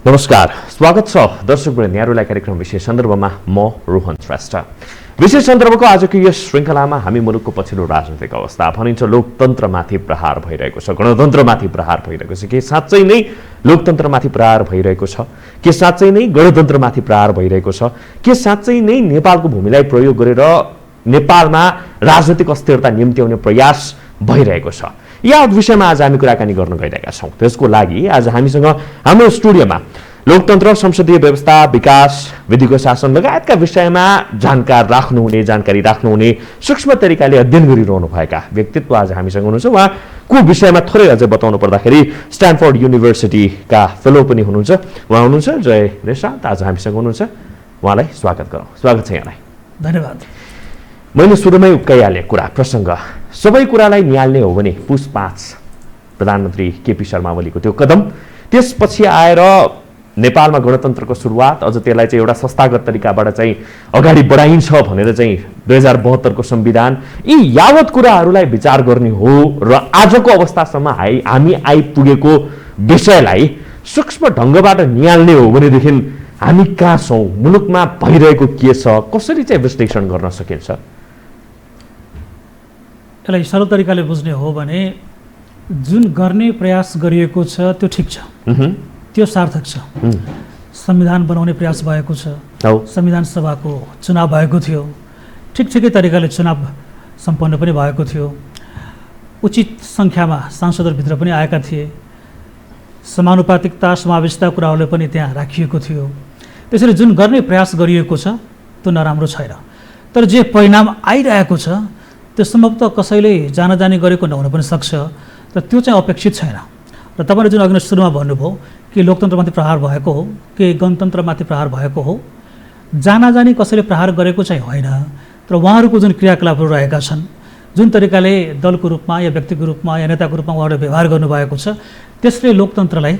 नमस्कार, स्वागत छ दर्शकवृन्द यहाँहरूलाई कार्यक्रम विशेष सन्दर्भमा म रोहन श्रेष्ठ। विशेष सन्दर्भको आजको यस श्रृङ्खलामा हामी मुलुकको पछिल्लो राजनीतिक अवस्था भनिन्छ लोकतन्त्रमाथि प्रहार भइरहेको छ, गणतन्त्रमाथि प्रहार भइरहेको छ। के साँच्चै नै लोकतन्त्रमाथि प्रहार भइरहेको छ? के साँच्चै नै गणतन्त्रमाथि प्रहार भइरहेको छ? के साँच्चै नै नेपालको भूमिलाई प्रयोग गरेर नेपालमा राजनीतिक अस्थिरता निम्त्याउने प्रयास भइरहेको छ? या विषयमा आज हामी कुराकानी गर्न गइरहेका छौँ। त्यसको लागि आज हामीसँग हाम्रो स्टुडियोमा लोकतन्त्र, संसदीय व्यवस्था, विकास, विधिको शासन लगायतका विषयमा जानकारी राख्नुहुने सूक्ष्म तरिकाले अध्ययन गरिरहनु भएका व्यक्तित्व आज हामीसँग हुनुहुन्छ। उहाँको विषयमा थोरै अझै बताउनु पर्दाखेरि स्ट्यानफोर्ड युनिभर्सिटीका फेलो पनि हुनुहुन्छ। उहाँ हुनुहुन्छ जय निशान्त, आज हामीसँग हुनुहुन्छ। उहाँलाई स्वागत गरौँ। स्वागत छ यहाँलाई। धन्यवाद। मैले सुरुमै उक्काइहालेँ प्रसङ्ग, सबै कुरालाई निहाल्ने हो भने पुस 5 प्रधानमन्त्री केपी शर्मा ओलीको त्यो कदम, त्यसपछि आएर नेपालमा गणतन्त्रको सुरुवात, अझ त्यसलाई चाहिँ एउटा संस्थागत तरिकाबाट चाहिँ अगाडि बढाइन्छ भनेर चाहिँ 2072 को संविधान, यी यावत कुराहरूलाई विचार गर्ने हो र आजको अवस्थासम्म हामी आइपुगेको विषयलाई सूक्ष्म ढङ्गबाट निहाल्ने हो भनेदेखि हामी कहाँ छौँ, मुलुकमा भइरहेको के छ, कसरी चाहिँ विश्लेषण गर्न सकिन्छ? यसलाई सरल तरिकाले बुझ्ने हो भने जुन गर्ने प्रयास गरिएको छ त्यो ठिक छ, त्यो सार्थक छ। संविधान बनाउने प्रयास भएको छ, संविधान सभाको चुनाव भएको थियो, ठिकै तरिकाले चुनाव सम्पन्न पनि भएको थियो, उचित सङ्ख्यामा सांसदहरूभित्र पनि आएका थिए, समानुपातिकता समावेशिता कुराहरूले पनि त्यहाँ राखिएको थियो। त्यसैले जुन गर्ने प्रयास गरिएको छ त्यो नराम्रो छैन, तर जे परिणाम आइरहेको छ त्यो सम्भवतः कसैले जानी गरेको नहुन पनि सक्छ, र त्यो चाहिँ अपेक्षित छैन। र तपाईँले जुन अघि सुरुमा भन्नुभयो कि लोकतन्त्रमाथि प्रहार भएको हो कि गणतन्त्रमाथि प्रहार भएको हो, जानी कसैले प्रहार गरेको चाहिँ होइन, तर उहाँहरूको जुन क्रियाकलापहरू रहेका छन्, जुन तरिकाले दलको रूपमा या व्यक्तिको रूपमा या नेताको रूपमा उहाँहरूले व्यवहार गर्नुभएको छ, त्यसले लोकतन्त्रलाई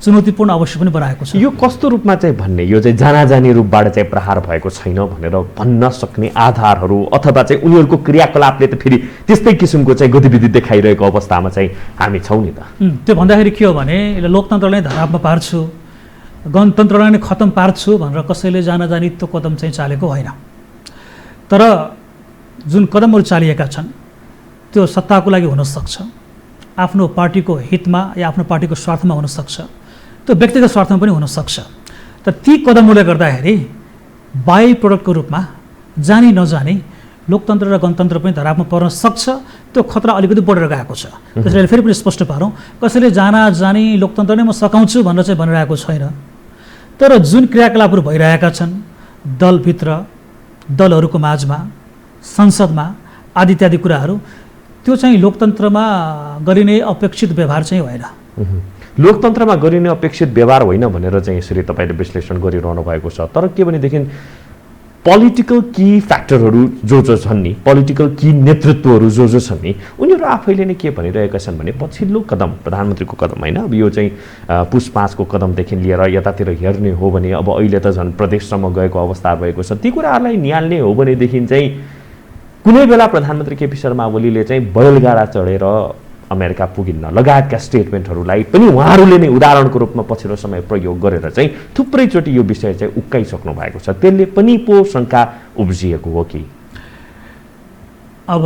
चुनौतीपूर्ण अवश्य पनि बनाएको छ। यो कस्तो रूपमा चाहिँ भन्ने, यो चाहिँ जानी रूपबाट चाहिँ प्रहार भएको छैन भनेर भन्न सक्ने आधारहरू अथवा चाहिँ उनीहरूको क्रियाकलापले त फेरि त्यस्तै किसिमको चाहिँ गतिविधि देखाइरहेको अवस्थामा चाहिँ हामी छौँ नि त? त्यो भन्दाखेरि के हो भने लोकतन्त्रलाई धरापमा पार्छु, गणतन्त्रलाई नै खतम पार्छु भनेर कसैले जानी त्यो कदम चाहिँ चालेको होइन। तर जुन कदमहरू चालिएका छन् त्यो सत्ताको लागि हुनसक्छ, आफ्नो पार्टीको हितमा या आफ्नो पार्टीको स्वार्थमा हुनसक्छ, त्यो व्यक्तिगत स्वार्थमा पनि हुनसक्छ। तर ती कदमहरूले गर्दाखेरि बाई प्रोडक्टको रूपमा जानी नजानी लोकतन्त्र र गणतन्त्र पनि धरापमा पर्न सक्छ। त्यो खतरा अलिकति बढेर गएको छ। त्यसैले फेरि पनि स्पष्ट पारौँ, कसैले जानी लोकतन्त्र नै म सकाउँछु भनेर चाहिँ भनिरहेको छैन। तर जुन क्रियाकलापहरू भइरहेका छन् दलभित्र, दलहरूको माझमा, संसदमा आदि इत्यादि कुराहरू, त्यो चाहिँ लोकतन्त्रमा गरिने अपेक्षित व्यवहार चाहिँ होइन। लोकतन्त्रमा गरिने अपेक्षित व्यवहार होइन भनेर चाहिँ यसरी तपाईँले विश्लेषण गरिरहनु भएको छ। तर के भनेदेखि पोलिटिकल की फ्याक्टरहरू जो छन् नि, पोलिटिकल की नेतृत्वहरू जो छन् नि, उनीहरू आफैले नै के भनिरहेका छन् भने पछिल्लो कदम, प्रधानमन्त्रीको कदम होइन, अब यो चाहिँ पुस 5 को कदमदेखि लिएर यतातिर हेर्ने हो भने अब अहिले त झन् प्रदेशसम्म गएको अवस्था भएको छ। ती कुराहरूलाई निहाल्ने हो भनेदेखि चाहिँ कुनै बेला प्रधानमन्त्री केपी शर्मा ओलीले चाहिँ बैलगाडा चढेर अमेरिका पुगिन्न लगायतका स्टेटमेन्टहरूलाई पनि उहाँहरूले नै उदाहरणको रूपमा पछिल्लो समय प्रयोग गरेर चाहिँ थुप्रैचोटि यो विषय चाहिँ उक्काइसक्नु भएको छ। त्यसले पनि पो शङ्का उब्जिएको हो कि? अब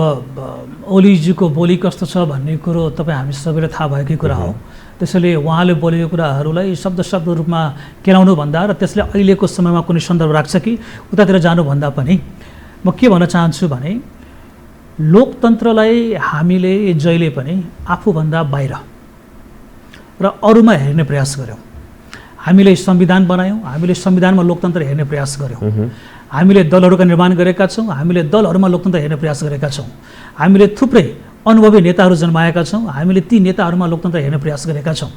ओलीजीको बोली कस्तो छ भन्ने कुरो तपाईँ हामी सबैलाई थाहा भएकै कुरा हो। त्यसैले उहाँले बोलेको कुराहरूलाई शब्द रूपमा केलाउनु भन्दा र त्यसले अहिलेको समयमा कुनै सन्दर्भ राख्छ कि उतातिर जानुभन्दा पनि म के भन्न चाहन्छु भने लोकतन्त्रलाई हामीले जहिले पनि आफूभन्दा बाहिर र अरूमा हेर्ने प्रयास गऱ्यौँ। हामीले संविधान बनायौँ, हामीले संविधानमा लोकतन्त्र हेर्ने प्रयास गऱ्यौँ, हामीले दलहरूका निर्माण गरेका छौँ, हामीले दलहरूमा लोकतन्त्र हेर्ने प्रयास गरेका छौँ, हामीले थुप्रै अनुभवी नेताहरू जन्माएका छौँ, हामीले ती नेताहरूमा लोकतन्त्र हेर्ने प्रयास गरेका छौँ।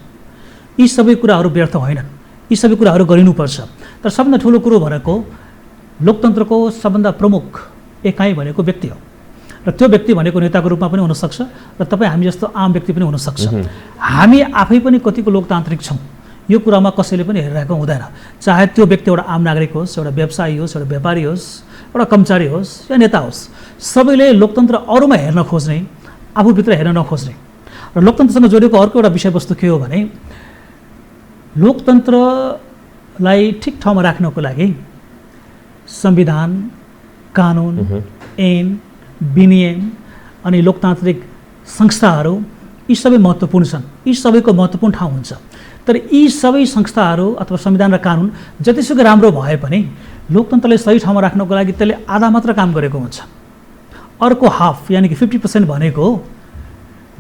यी सबै कुराहरू व्यर्थ होइनन्, यी सबै कुराहरू गरिनुपर्छ। तर सबभन्दा ठुलो कुरो भनेको लोकतन्त्रको सबभन्दा प्रमुख एकाइ भनेको व्यक्ति हो, र त्यो व्यक्ति भनेको नेताको रूपमा पनि हुनसक्छ र तपाईँ हामी जस्तो आम व्यक्ति पनि हुनसक्छ। हामी आफै पनि कतिको लोकतान्त्रिक छौँ यो कुरामा कसैले पनि हेरिरहेको हुँदैन। चाहे त्यो व्यक्ति एउटा आम नागरिक होस्, एउटा व्यवसायी होस्, एउटा व्यापारी होस्, एउटा कर्मचारी होस् या नेता होस्, सबैले लोकतन्त्र अरूमा हेर्न खोज्ने, आफूभित्र हेर्न नखोज्ने। र लोकतन्त्रसँग जोडिएको अर्को एउटा विषयवस्तु के हो भने लोकतन्त्रलाई ठिक ठाउँमा राख्नको लागि संविधान, कानुन, ऐन, विनियम अनि लोकतान्त्रिक संस्थाहरू यी सबै महत्त्वपूर्ण छन्। यी सबैको महत्त्वपूर्ण ठाउँ हुन्छ। तर यी सबै संस्थाहरू अथवा संविधान र कानुन जतिसुकै राम्रो भए पनि लोकतन्त्रलाई सही ठाउँमा राख्नको लागि त्यसले आधा मात्र काम गरेको हुन्छ। अर्को हाफ यानि कि 50% भनेको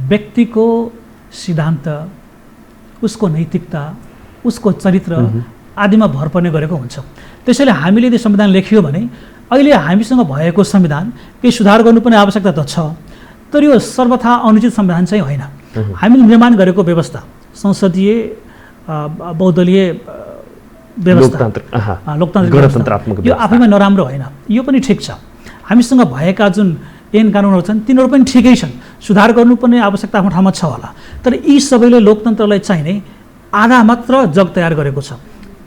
व्यक्तिको सिद्धान्त, उसको नैतिकता, उसको चरित्र आदिमा भर पर्ने गरेको हुन्छ। त्यसैले हामीले यदि संविधान लेखियो भने अहिले हामीसँग भएको संविधान केही सुधार गर्नुपर्ने आवश्यकता त छ, तर यो सर्वथा अनुचित संविधान चाहिँ होइन। हामीले निर्माण गरेको व्यवस्था संसदीय बहुदलीय व्यवस्था, लोकतान्त्रिक गणतन्त्रात्मक यो आफैमा नराम्रो होइन, यो पनि ठिक छ। हामीसँग भएका जुन ऐन कानुनहरू छन् तिनीहरू पनि ठिकै छन्, सुधार गर्नुपर्ने आवश्यकता आफ्नो ठाउँमा छ होला। तर यी सबैले लोकतन्त्रलाई चाहिने आधा मात्र जग तयार गरेको छ।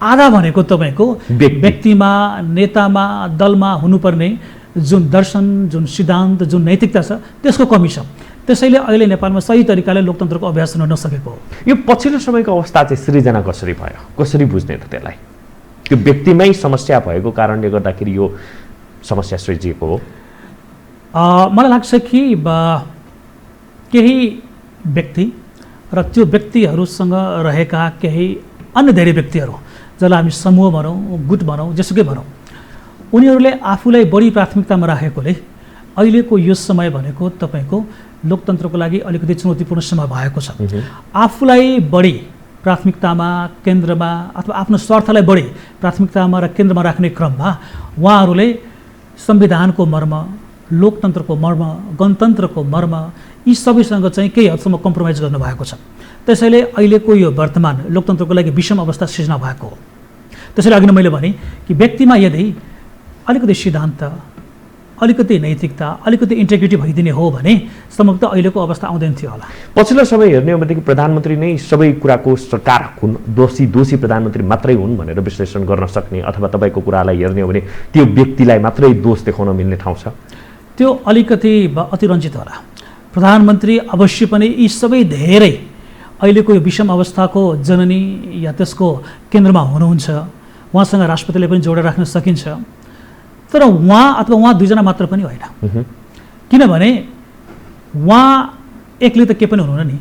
आधा भनेको तपाईँको व्यक्तिमा, नेतामा, दलमा हुनुपर्ने जुन दर्शन, जुन सिद्धान्त, जुन नैतिकता छ त्यसको कमी छ। त्यसैले अहिले नेपालमा सही तरिकाले लोकतन्त्रको अभ्यास हुन नसकेको हो। यो पछिल्लो समयको अवस्था चाहिँ सृजना कसरी भयो, कसरी बुझ्ने त त्यसलाई? त्यो व्यक्तिमै समस्या भएको कारणले गर्दाखेरि यो समस्या सृजिएको हो? मलाई लाग्छ कि केही व्यक्ति र त्यो व्यक्तिहरूसँग रहेका केही अन्य धेरै व्यक्तिहरू, जसलाई हामी समूह भनौँ, गुट भनौँ, जेसुकै भनौँ, उनीहरूले आफूलाई बढी प्राथमिकतामा राखेकोले अहिलेको यो समय भनेको तपाईँको लोकतन्त्रको लागि अलिकति चुनौतीपूर्ण समय भएको छ। आफूलाई बढी प्राथमिकतामा, केन्द्रमा अथवा आफ्नो स्वार्थलाई बढी प्राथमिकतामा र केन्द्रमा राख्ने क्रममा उहाँहरूले संविधानको मर्म, लोकतन्त्रको मर्म, गणतन्त्रको मर्म यी सबैसँग चाहिँ केही हदसम्म कम्प्रोमाइज गर्नुभएको छ। त्यसैले अहिलेको यो वर्तमान लोकतन्त्रको लागि विषम अवस्था सृजना भएको हो। त्यसैले अघि नै मैले भने कि व्यक्तिमा यदि अलिकति सिद्धान्त, अलिकति नैतिकता, अलिकति इन्टेग्रिटी भइदिने हो भने सम्भवतः अहिलेको अवस्था आउँदैन थियो होला। पछिल्लो समय हेर्ने हो भनेदेखि प्रधानमन्त्री नै सबै कुराको सरकार हुन्, दोषी प्रधानमन्त्री मात्रै हुन् भनेर विश्लेषण गर्न सक्ने, अथवा तपाईँको कुरालाई हेर्ने हो भने त्यो व्यक्तिलाई मात्रै दोष देखाउन मिल्ने ठाउँ छ? त्यो अलिकति अतिरञ्जित होला। प्रधानमन्त्री अवश्य पनि यी सबै धेरै अहिलेको यो विषम अवस्थाको जननी या त्यसको केन्द्रमा हुनुहुन्छ। उहाँसँग राष्ट्रपतिले पनि जोडेर राख्न सकिन्छ। तर उहाँ अथवा उहाँ दुईजना मात्र पनि होइन, किनभने उहाँ एक्लै त के पनि हुनुहुन्न नि।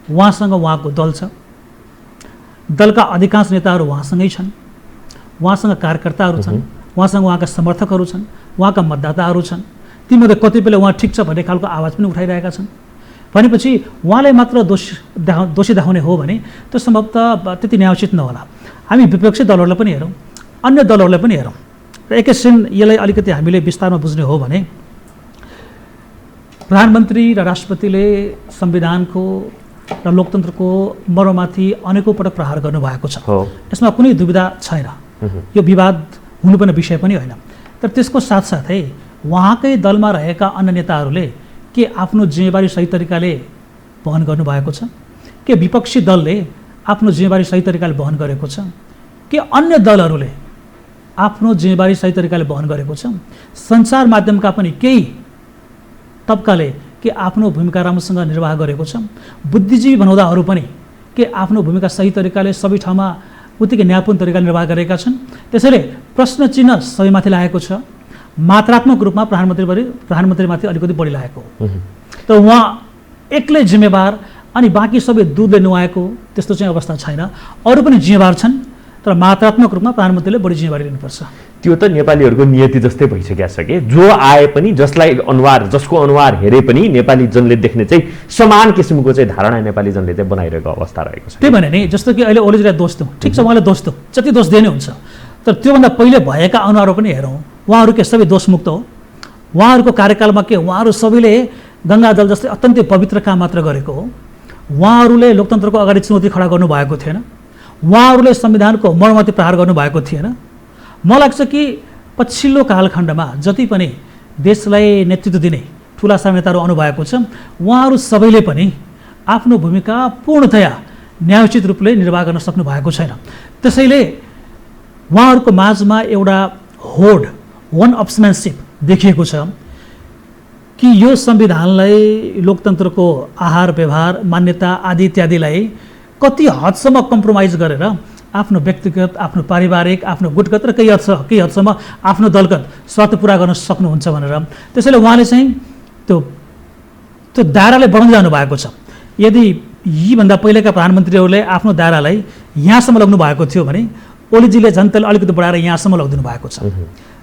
उहाँसँग उहाँको दल छ, दलका अधिकांश नेताहरू उहाँसँगै छन्, उहाँसँग कार्यकर्ताहरू छन्, उहाँसँग उहाँका समर्थकहरू छन्, उहाँका मतदाताहरू छन्। तीमध्ये कतिपयले उहाँ ठिक छ भन्ने खालको आवाज पनि उठाइरहेका छन्। भनेपछि उहाँलाई मात्र दोषी देखाउने हो भने त्यो सम्भवतः त्यति न्यायोचित नहोला। हामी विपक्षी दलहरूलाई पनि हेरौँ, अन्य दलहरूलाई पनि हेरौँ र एकैछिन यसलाई अलिकति हामीले विस्तारमा बुझ्ने हो भने प्रधानमन्त्री र राष्ट्रपतिले संविधानको र लोकतन्त्रको मर्ममाथि अनेकौँ पटक प्रहार गर्नुभएको छ। यसमा कुनै दुविधा छैन, यो विवाद हुनुपर्ने विषय पनि होइन। तर त्यसको साथसाथै उहाँकै दलमा रहेका अन्य नेताहरूले के आफ्नो जिम्मेवारी सही तरिकाले वहन गर्नुभएको छ? के विपक्षी दलले आफ्नो जिम्मेवारी सही तरिकाले वहन गरेको छ? के अन्य दलहरूले आफ्नो जिम्मेवारी सही तरिकाले वहन गरेको छ? सञ्चार माध्यमका पनि केही तबकाले के आफ्नो भूमिका राम्रोसँग निर्वाह गरेको छ? बुद्धिजीवी भनाउँदाहरू पनि के आफ्नो भूमिका सही तरिकाले सबै ठाउँमा उत्तिकै न्यायपूर्ण तरिकाले निर्वाह गरेका छन्? त्यसैले प्रश्न चिन्ह सबैमाथि लागेको छ। मात्रात्मक रूपमा प्रधानमन्त्रीमाथि अलिकति बढी लागेको हो। त उहाँ एक्लै जिम्मेवार अनि बाँकी सबै दुधले नुहाएको त्यस्तो चाहिँ अवस्था छैन। अरू पनि जिम्मेवार छन्, तर मात्रात्मक रूपमा प्रधानमन्त्रीले बढी जिम्मेवारी लिनुपर्छ। त्यो त नेपालीहरूको नियति जस्तै भइसकेको छ कि जो आए पनि, जसको अनुहार हेरे पनि नेपाली जनले देख्ने चाहिँ समान किसिमको चाहिँ धारणा नेपाली जनले चाहिँ बनाइरहेको अवस्था रहेको छ। त्यही भने नि, जस्तो कि अहिले ओलीजीलाई दोष दिउँ, ठिक छ, उहाँलाई दोष दिउँ, जति दोष दिए नै हुन्छ। तर त्योभन्दा पहिले भएका अनुहारहरू पनि हेरौँ, उहाँहरू के सबै दोषमुक्त हो? उहाँहरूको कार्यकालमा के उहाँहरू सबैले गङ्गाजल जस्तै अत्यन्तै पवित्र काम मात्र गरेको हो? उहाँहरूले लोकतन्त्रको अगाडि चुनौती खडा गर्नुभएको थिएन? उहाँहरूले संविधानको मर्ममाथि प्रहार गर्नुभएको थिएन? मलाई लाग्छ कि पछिल्लो कालखण्डमा जति पनि देशलाई नेतृत्व दिने ठुला सा नेताहरू आउनुभएको छ, उहाँहरू सबैले पनि आफ्नो भूमिका पूर्णतया न्यायोचित रूपले निर्वाह गर्न सक्नु भएको छैन। त्यसैले उहाँहरूको माझमा एउटा होड, वन अप्सम्यानसिप देखिएको छ कि यो संविधानलाई, लोकतन्त्रको आहार व्यवहार, मान्यता आदि इत्यादिलाई कति हदसम्म कम्प्रोमाइज गरेर आफ्नो व्यक्तिगत, आफ्नो पारिवारिक, आफ्नो गुटगत र केही हदसम्म आफ्नो दलगत स्वार्थ पुरा गर्न सक्नुहुन्छ भनेर। त्यसैले उहाँले चाहिँ त्यो दायरालाई बढाउँदै जानुभएको छ। यदि यीभन्दा पहिलेका प्रधानमन्त्रीहरूले आफ्नो दायरालाई यहाँसम्म लग्नु भएको थियो भने ओलीजीले झन् त्यसलाई अलिकति बढाएर यहाँसम्म लगिदिनु भएको छ।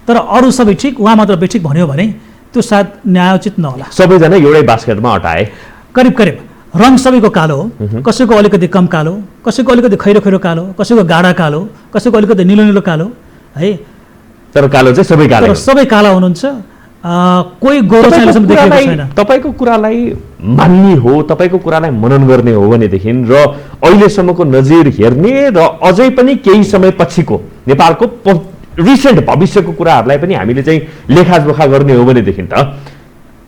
तर अरू सबै ठिक, उहाँ मात्र बेठिक भन्यो भने त्यो सायद न्यायोचित नहोला। सबैजना एउटै बास्केटमा अटाए। करिब करिब रङ सबैको कालो हो, कसैको अलिकति कम कालो, कसैको अलिकति खैरो खैरो कालो, कसैको गाढा कालो, कसैको अलिकति निलो निलो कालो है। तर कालो चाहिँ सबै कालो, तर सबै काला हुनुहुन्छ। कोही गोरो चाहिँ अहिलेसम्म देखेको छैन। तपाईँको कुरालाई मान्ने हो, तपाईँको कुरालाई मनन गर्ने हो भनेदेखि र अहिलेसम्मको नजिर हेर्ने र अझै पनि केही समय पछिको नेपालको रिसेन्ट भविष्यको कुराहरूलाई पनि हामीले चाहिँ लेखाजोखा गर्ने हो भनेदेखि त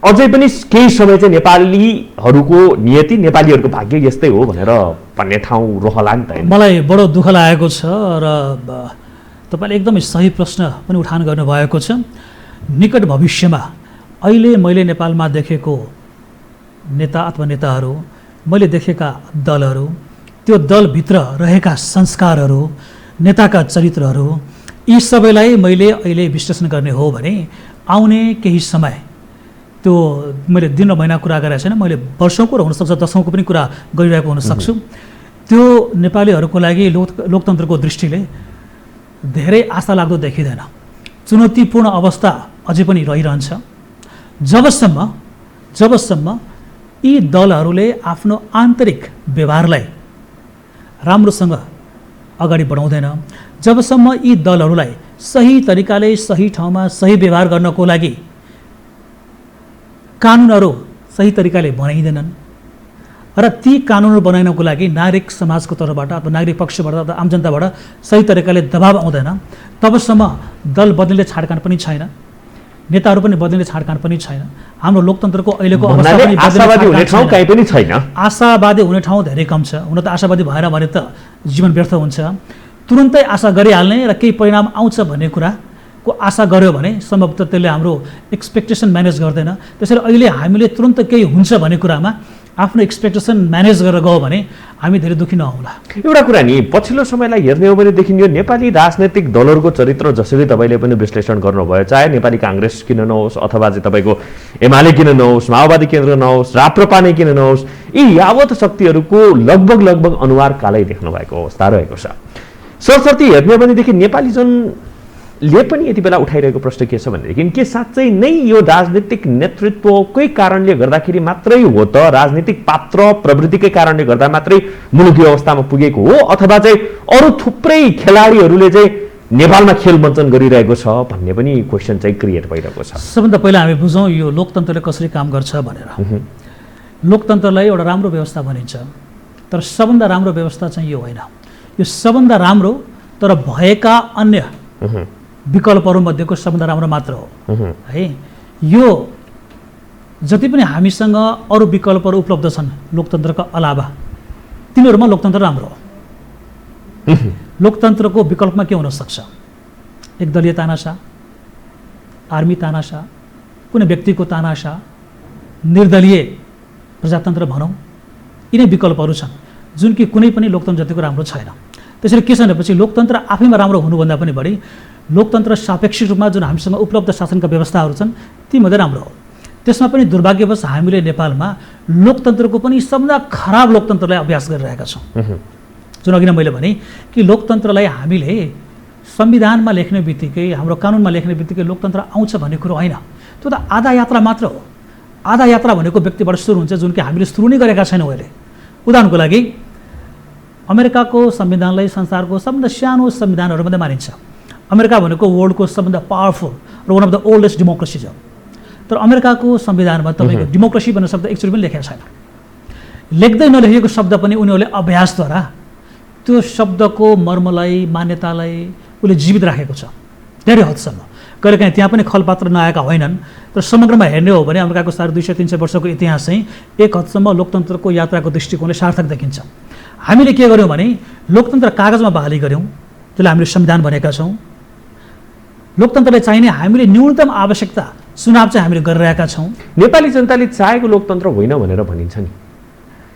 अझै पनि केही समय चाहिँ नेपालीहरूको नियति, नेपालीहरूको भाग्य यस्तै हो भनेर भन्ने ठाउँ रहला नि त। मलाई बडो दुःख लागेको छ र तपाईँले एकदमै सही प्रश्न पनि उठान गर्नुभएको छ। निकट भविष्यमा अहिले मैले नेपालमा देखेको नेता अथवा नेताहरू, मैले देखेका दलहरू, त्यो दलभित्र रहेका संस्कारहरू, नेताका चरित्रहरू, यी सबैलाई मैले अहिले विश्लेषण गर्ने हो भने आउने केही समय, त्यो मैले दिन र महिना कुरा गरेको छैन, मैले वर्षौँको र हुनसक्छ दशौँको पनि कुरा गरिरहेको हुनसक्छु। त्यो नेपालीहरूको लागि लोकतन्त्रको दृष्टिले धेरै आशा लाग्दो देखिँदैन। चुनौतीपूर्ण अवस्था अझै पनि रहिरहन्छ जबसम्म यी दलहरूले आफ्नो आन्तरिक व्यवहारलाई राम्रोसँग अगाडि बढाउँदैन, जबसम्म यी दलहरूलाई सही तरिकाले सही ठाउँमा सही व्यवहार गर्नको लागि कानुनहरू सही तरिकाले बनाइँदैनन् र ती कानुनहरू बनाउनको लागि नागरिक समाजको तर्फबाट अथवा नागरिक पक्षबाट अथवा आम जनताबाट सही तरिकाले दबाब आउँदैन, तबसम्म दल बदलिने छाडकान पनि छैन, नेताहरू पनि बदलिने छाडकान पनि छैन। हाम्रो लोकतन्त्रको अहिलेको अवस्था पनि आशावादी हुने ठाउँ कहीँ पनि छैन। आशावादी हुने ठाउँ धेरै कम छ। हुन त आशावादी भएन भने त जीवन व्यर्थ हुन्छ। तुरुन्तै आशा गरिहाल्ने र केही परिणाम आउँछ भन्ने कुराको आशा गर्यो भने सम्भवतः त्यसले हाम्रो एक्सपेक्टेसन म्यानेज गर्दैन। त्यसैले अहिले हामीले तुरन्त केही हुन्छ भन्ने कुरामा आफ्नो एक्सपेक्टेसन म्यानेज गरेर गयो भने हामी धेरै दुःखी नहोला। एउटा कुरा नि, पछिल्लो समयलाई हेर्ने हो भनेदेखि यो नेपाली राजनैतिक दलहरूको चरित्र जसरी तपाईँले पनि विश्लेषण गर्नुभयो, चाहे नेपाली काङ्ग्रेस किन नहोस् अथवा चाहिँ तपाईँको एमाले किन नहोस्, माओवादी केन्द्र नहोस्, राप्रपा नै किन नहोस्, यी यावत शक्तिहरूको लगभग अनुहार कालै देख्नु भएको अवस्था रहेको छ। सरसर्ती हेर्ने हो भनेदेखि नेपाली जनले पनि यति बेला उठाइरहेको प्रश्न के छ भनेदेखि के साँच्चै नै यो राजनीतिक नेतृत्वकै कारणले गर्दाखेरि मात्रै हो त, राजनीतिक पात्र प्रवृत्तिकै कारणले गर्दा मात्रै मुलुकी अवस्थामा पुगेको हो, अथवा चाहिँ अरू थुप्रै खेलाडीहरूले चाहिँ नेपालमा खेल मञ्चन गरिरहेको छ भन्ने पनि क्वेसन चाहिँ क्रिएट भइरहेको छ। सबभन्दा पहिला हामी बुझौँ यो लोकतन्त्रले कसरी काम गर्छ भनेर। लोकतन्त्रलाई एउटा राम्रो व्यवस्था भनिन्छ, तर सबभन्दा राम्रो व्यवस्था चाहिँ यो होइन। यो सबभन्दा राम्रो तर भएका अन्य विकल्पहरूमध्येको सबभन्दा राम्रो मात्र हो है। यो जति पनि हामीसँग अरू विकल्पहरू उपलब्ध छन् लोकतन्त्रका अलावा, तिनीहरूमा लोकतन्त्र राम्रो हो। लोकतन्त्रको विकल्पमा के हुनसक्छ? एकदलीय तानासा, आर्मी तानासा, कुनै व्यक्तिको तानासा, निर्दलीय प्रजातन्त्र भनौँ, यिनै विकल्पहरू छन् जुन कि कुनै पनि लोकतन्त्र जतिको राम्रो छैन। त्यसैले के छ भनेपछि लोकतन्त्र आफैमा राम्रो हुनुभन्दा पनि बढी लोकतन्त्र सापेक्षिक रूपमा जुन हामीसँग उपलब्ध शासनका व्यवस्थाहरू छन् तीमध्ये राम्रो हो। त्यसमा पनि दुर्भाग्यवश हामीले नेपालमा लोकतन्त्रको पनि सबभन्दा खराब लोकतन्त्रलाई अभ्यास गरिरहेका छौँ। जुन अघि नै मैले भने कि लोकतन्त्रलाई हामीले संविधानमा लेख्ने बित्तिकै, हाम्रो कानुनमा लेख्ने बित्तिकै लोकतन्त्र आउँछ भन्ने कुरो होइन। त्यो त आधा यात्रा मात्र हो। आधा यात्रा भनेको व्यक्तिबाट सुरु हुन्छ जुन कि हामीले सुरु नै गरेका छैनौँ अहिले। उदाहरणको लागि अमेरिकाको संविधानलाई संसारको सबभन्दा सानो संविधानहरूमध्ये मानिन्छ। अमेरिका भनेको वर्ल्डको सबभन्दा पावरफुल र one of the oldest democracy छ। तर अमेरिकाको संविधानमा तपाईँको डेमोक्रेसी भन्ने शब्द एकचोटि पनि लेखेको छैन। लेख्दै नलेखेको शब्द पनि उनीहरूले अभ्यासद्वारा त्यो शब्दको मर्मलाई, मान्यतालाई उसले जीवित राखेको छ धेरै हदसम्म। कहिलेकाहीँ त्यहाँ पनि खलपात्र नआएका होइनन्, तर समग्रमा हेर्ने हो भने अमेरिकाको 250-300 वर्षको इतिहास चाहिँ एक हदसम्म लोकतन्त्रको यात्राको दृष्टिकोणले सार्थक देखिन्छ। हामीले के गर्यौँ भने लोकतन्त्र कागजमा बहाली गऱ्यौँ, जसलाई हामीले संविधान भनेका छौँ। लोकतन्त्रलाई चाहिने हामीले न्यूनतम आवश्यकता चुनाव चाहिँ हामीले गरिरहेका छौँ। नेपाली जनताले चाहेको लोकतन्त्र होइन भनेर भनिन्छ नि।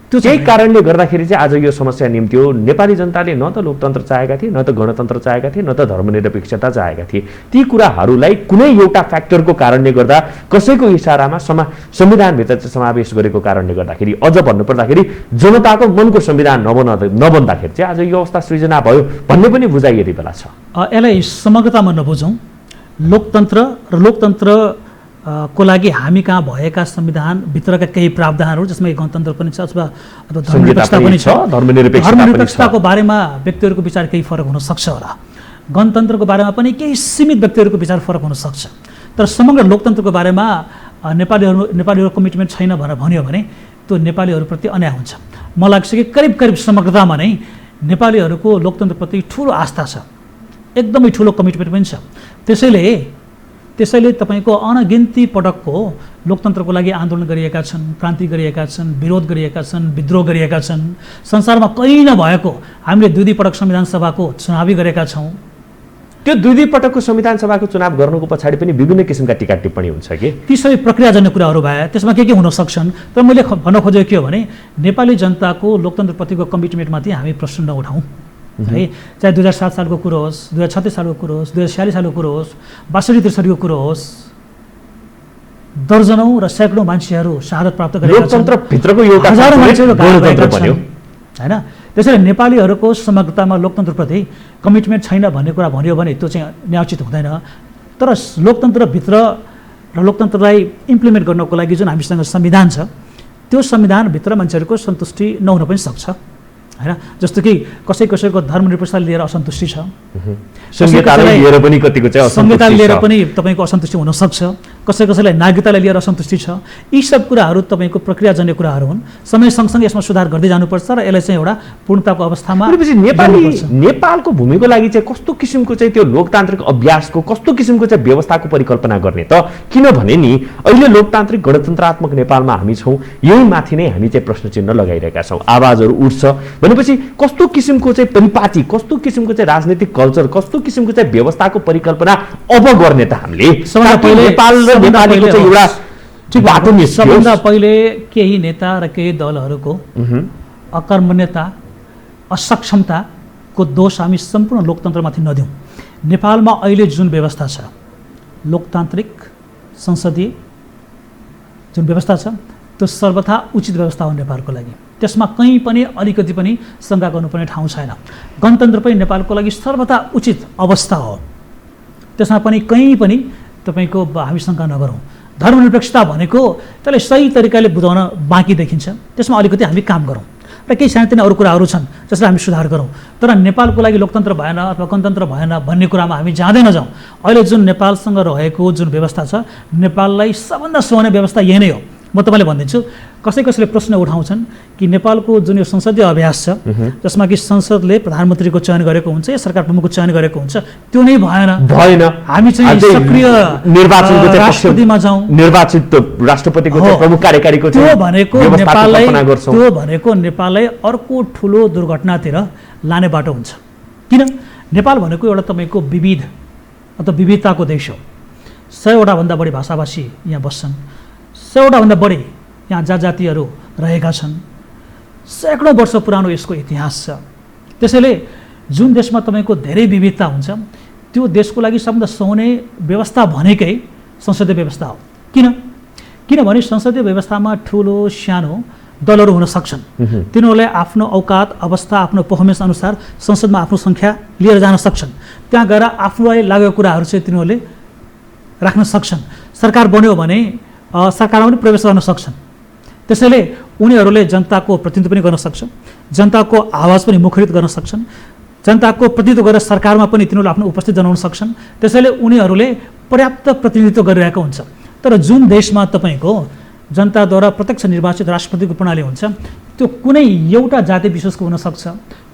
त्यो त्यही कारणले गर्दाखेरि चाहिँ आज यो समस्या निम्त्यो। नेपाली जनताले न त लोकतन्त्र चाहेका थिए, न त गणतन्त्र चाहेका थिए, न त धर्मनिरपेक्षता चाहेका थिए। ती कुराहरूलाई कुनै एउटा फ्याक्टरको कारणले गर्दा, कसैको इसारामा संविधानभित्र चाहिँ समावेश गरेको कारणले गर्दाखेरि, अझ भन्नुपर्दाखेरि जनताको मनको संविधान नबन्दाखेरि चाहिँ आज यो अवस्था सृजना भयो भन्ने पनि बुझाइ यति बेला छ। यसलाई समग्रतामा नबुझौँ। लोकतन्त्र र लोकतन्त्र को लागि हामी कहाँ भएका संविधानभित्रका केही प्रावधानहरू, जसमा गणतन्त्र पनि छ अथवा धर्मनिरपेक्षता पनि छ, धर्मनिरपेक्षताको बारेमा व्यक्तिहरूको विचार केही फरक हुन सक्छ होला, गणतन्त्रको बारेमा पनि केही सीमित व्यक्तिहरूको विचार फरक हुन सक्छ। तर समग्र लोकतन्त्रको बारेमा नेपालीहरूको कमिटमेन्ट छैन भनेर भन्यो भने त्यो नेपालीहरूप्रति अन्याय हुन्छ। मलाई लाग्छ कि करिब करिब समग्रतामा नै नेपालीहरूको लोकतन्त्रप्रति ठुलो आस्था छ, एकदमै ठुलो कमिटमेन्ट पनि छ। त्यसैले तपाईँको अनगिन्ती पटकको लोकतन्त्रको लागि आन्दोलन गरिएका छन्, क्रान्ति गरिएका छन्, विरोध गरिएका छन्, विद्रोह गरिएका छन्। संसारमा कहीँ नभएको हामीले 2 पटक संविधान सभाको चुनावी गरेका छौँ। त्यो 2 पटकको संविधान सभाको चुनाव गर्नुको पछाडि पनि विभिन्न किसिमका टीका टिप्पणी हुन्छ कि ती सबै प्रक्रियाजन्य कुराहरू भए, त्यसमा के हुन सक्छन्। तर मैले भन्न खोजेको के हो भने नेपाली जनताको लोकतन्त्रप्रतिको कमिटमेन्टमाथि हामी प्रश्न नउठाउँ है। चाहे 2007 सालको कुरो होस्, 2036 सालको कुरो होस्, 2046 सालको कुरो होस्, 62-63 को कुरो होस्, दर्जनौं र सैकडौं मान्छेहरू शहादत प्राप्त गरेका छन्। लोकतन्त्रभित्रको एउटा हजारौं मान्छेहरू गणतन्त्र बन्यो हैन। त्यसैले नेपालीहरूको समग्रतामा लोकतन्त्रप्रति कमिटमेन्ट छैन भन्ने कुरा भन्यो भने त्यो चाहिँ न्यायोचित हुँदैन। तर लोकतन्त्रभित्र र लोकतन्त्रलाई इम्प्लिमेन्ट गर्नको लागि जुन हामीसँग संविधान छ, त्यो संविधानभित्र मान्छेहरूको सन्तुष्टि नहुन पनि सक्छ हैन। जस्तो कि कसैको धर्मनिरपेक्षता लिएर असन्तुष्टि छ, संहितालाई लिएर पनि कतिको चाहिँ संहितालाई लिएर पनि तपाईँको असन्तुष्टि हुन सक्छ, कसैलाई नागरिकतालाई लिएर असन्तुष्टि छ। यी सब कुराहरू तपाईँको प्रक्रियाजन्य कुराहरू हुन्। समय सँगसँगै यसमा सुधार गर्दै जानुपर्छ र यसलाई चाहिँ एउटा पूर्णताको अवस्थामा नेपालको भूमिको लागि चाहिँ कस्तो किसिमको चाहिँ त्यो लोकतान्त्रिक अभ्यासको कस्तो किसिमको चाहिँ व्यवस्थाको परिकल्पना गर्ने त? किनभने नि अहिले लोकतान्त्रिक गणतन्त्रात्मक नेपालमा हामी छौँ, यही माथि नै हामी चाहिँ प्रश्न चिन्ह लगाइरहेका छौँ। आवाजहरू उठ्छ भनेपछि कस्तो किसिमको चाहिँ परिपाटी, कस्तो किसिमको चाहिँ राजनीतिक कल्चर, कस्तो किसिमको चाहिँ व्यवस्थाको परिकल्पना अब गर्ने त हामीले नेपाल र नेपालीको चाहिँ एउटा बाटो निस्क्यो। सबभन्दा पहिले केही नेता र केही दलहरूको अकर्मण्यता, असक्षमताको दोष हामी सम्पूर्ण लोकतन्त्रमाथि नदिउँ। नेपालमा अहिले जुन व्यवस्था छ, लोकतान्त्रिक संसदीय जुन व्यवस्था छ, त्यो सर्वथा उचित व्यवस्था हो नेपालको लागि। त्यसमा कहीँ पनि अलिकति पनि शङ्का गर्नुपर्ने ठाउँ छैन। गणतन्त्र पनि नेपालको लागि सर्वथा उचित अवस्था हो, त्यसमा पनि कहीँ पनि तपाईँको हामी शङ्का नगरौँ। धर्मनिरपेक्षता भनेको त्यसलाई सही तरिकाले बुझाउन बाँकी देखिन्छ, त्यसमा अलिकति हामी काम गरौँ र केही सानोतिनो अरू कुराहरू छन् जसलाई हामी सुधार गरौँ। तर नेपालको लागि लोकतन्त्र भएन अथवा गणतन्त्र भएन भन्ने कुरामा हामी जाँदै नजाउँ। अहिले जुन नेपालसँग रहेको जुन व्यवस्था छ, नेपाललाई सबभन्दा सुहाउने व्यवस्था यही नै हो। म तपाईँले भनिदिन्छु, कसैले प्रश्न उठाउँछन् कि नेपालको जुन यो संसदीय अभ्यास छ, जसमा कि संसदले प्रधानमन्त्रीको चयन गरेको हुन्छ या सरकार प्रमुखको चयन गरेको हुन्छ, त्यो नै भएन। हामी चाहिँ सक्रिय निर्वाचनको राष्ट्रपतिमा जाउँ, निर्वाचित राष्ट्रपतिको प्रमुख कार्यकारीको त्यो भनेको नेपाललाई अर्को ठुलो दुर्घटनातिर लाने बाटो हुन्छ। किन? नेपाल भनेको एउटा तपाईँको विविध अथवा विविधताको देश हो। 100 भन्दा बढी भाषाभाषी यहाँ बस्छन्, 100 भन्दा बढी यहाँ जातिहरू रहेका छन्, सैकडौं वर्ष पुरानो यसको इतिहास छ। त्यसैले जुन देशमा तपाईँको धेरै विविधता हुन्छ, त्यो देशको लागि सबभन्दा सुहाउने व्यवस्था भनेकै संसदीय व्यवस्था हो। किनभने संसदीय व्यवस्थामा ठुलो सानो दलहरू हुन सक्छन्, तिनीहरूले आफ्नो औकात अवस्था आफ्नो पर्फर्मेन्स अनुसार संसदमा आफ्नो सङ्ख्या लिएर जान सक्छन्। त्यहाँ गएर आफूलाई लागेको कुराहरू चाहिँ तिनीहरूले राख्न सक्छन्। सरकार बन्यो भने सरकारमा पनि प्रवेश गर्न सक्छन्। त्यसैले उनीहरूले जनताको प्रतिनिधित्व पनि गर्न सक्छ, जनताको आवाज पनि मुखरित गर्न सक्छन्, जनताको प्रतिनिधित्व गरेर सरकारमा पनि तिनीहरूले आफ्नो उपस्थिति जनाउन सक्छन्। त्यसैले उनीहरूले पर्याप्त प्रतिनिधित्व गरिरहेको हुन्छ। तर जुन देशमा तपाईँको जनताद्वारा प्रत्यक्ष निर्वाचित राष्ट्रपतिको प्रणाली हुन्छ, त्यो कुनै एउटा जाति विशेषको हुनसक्छ,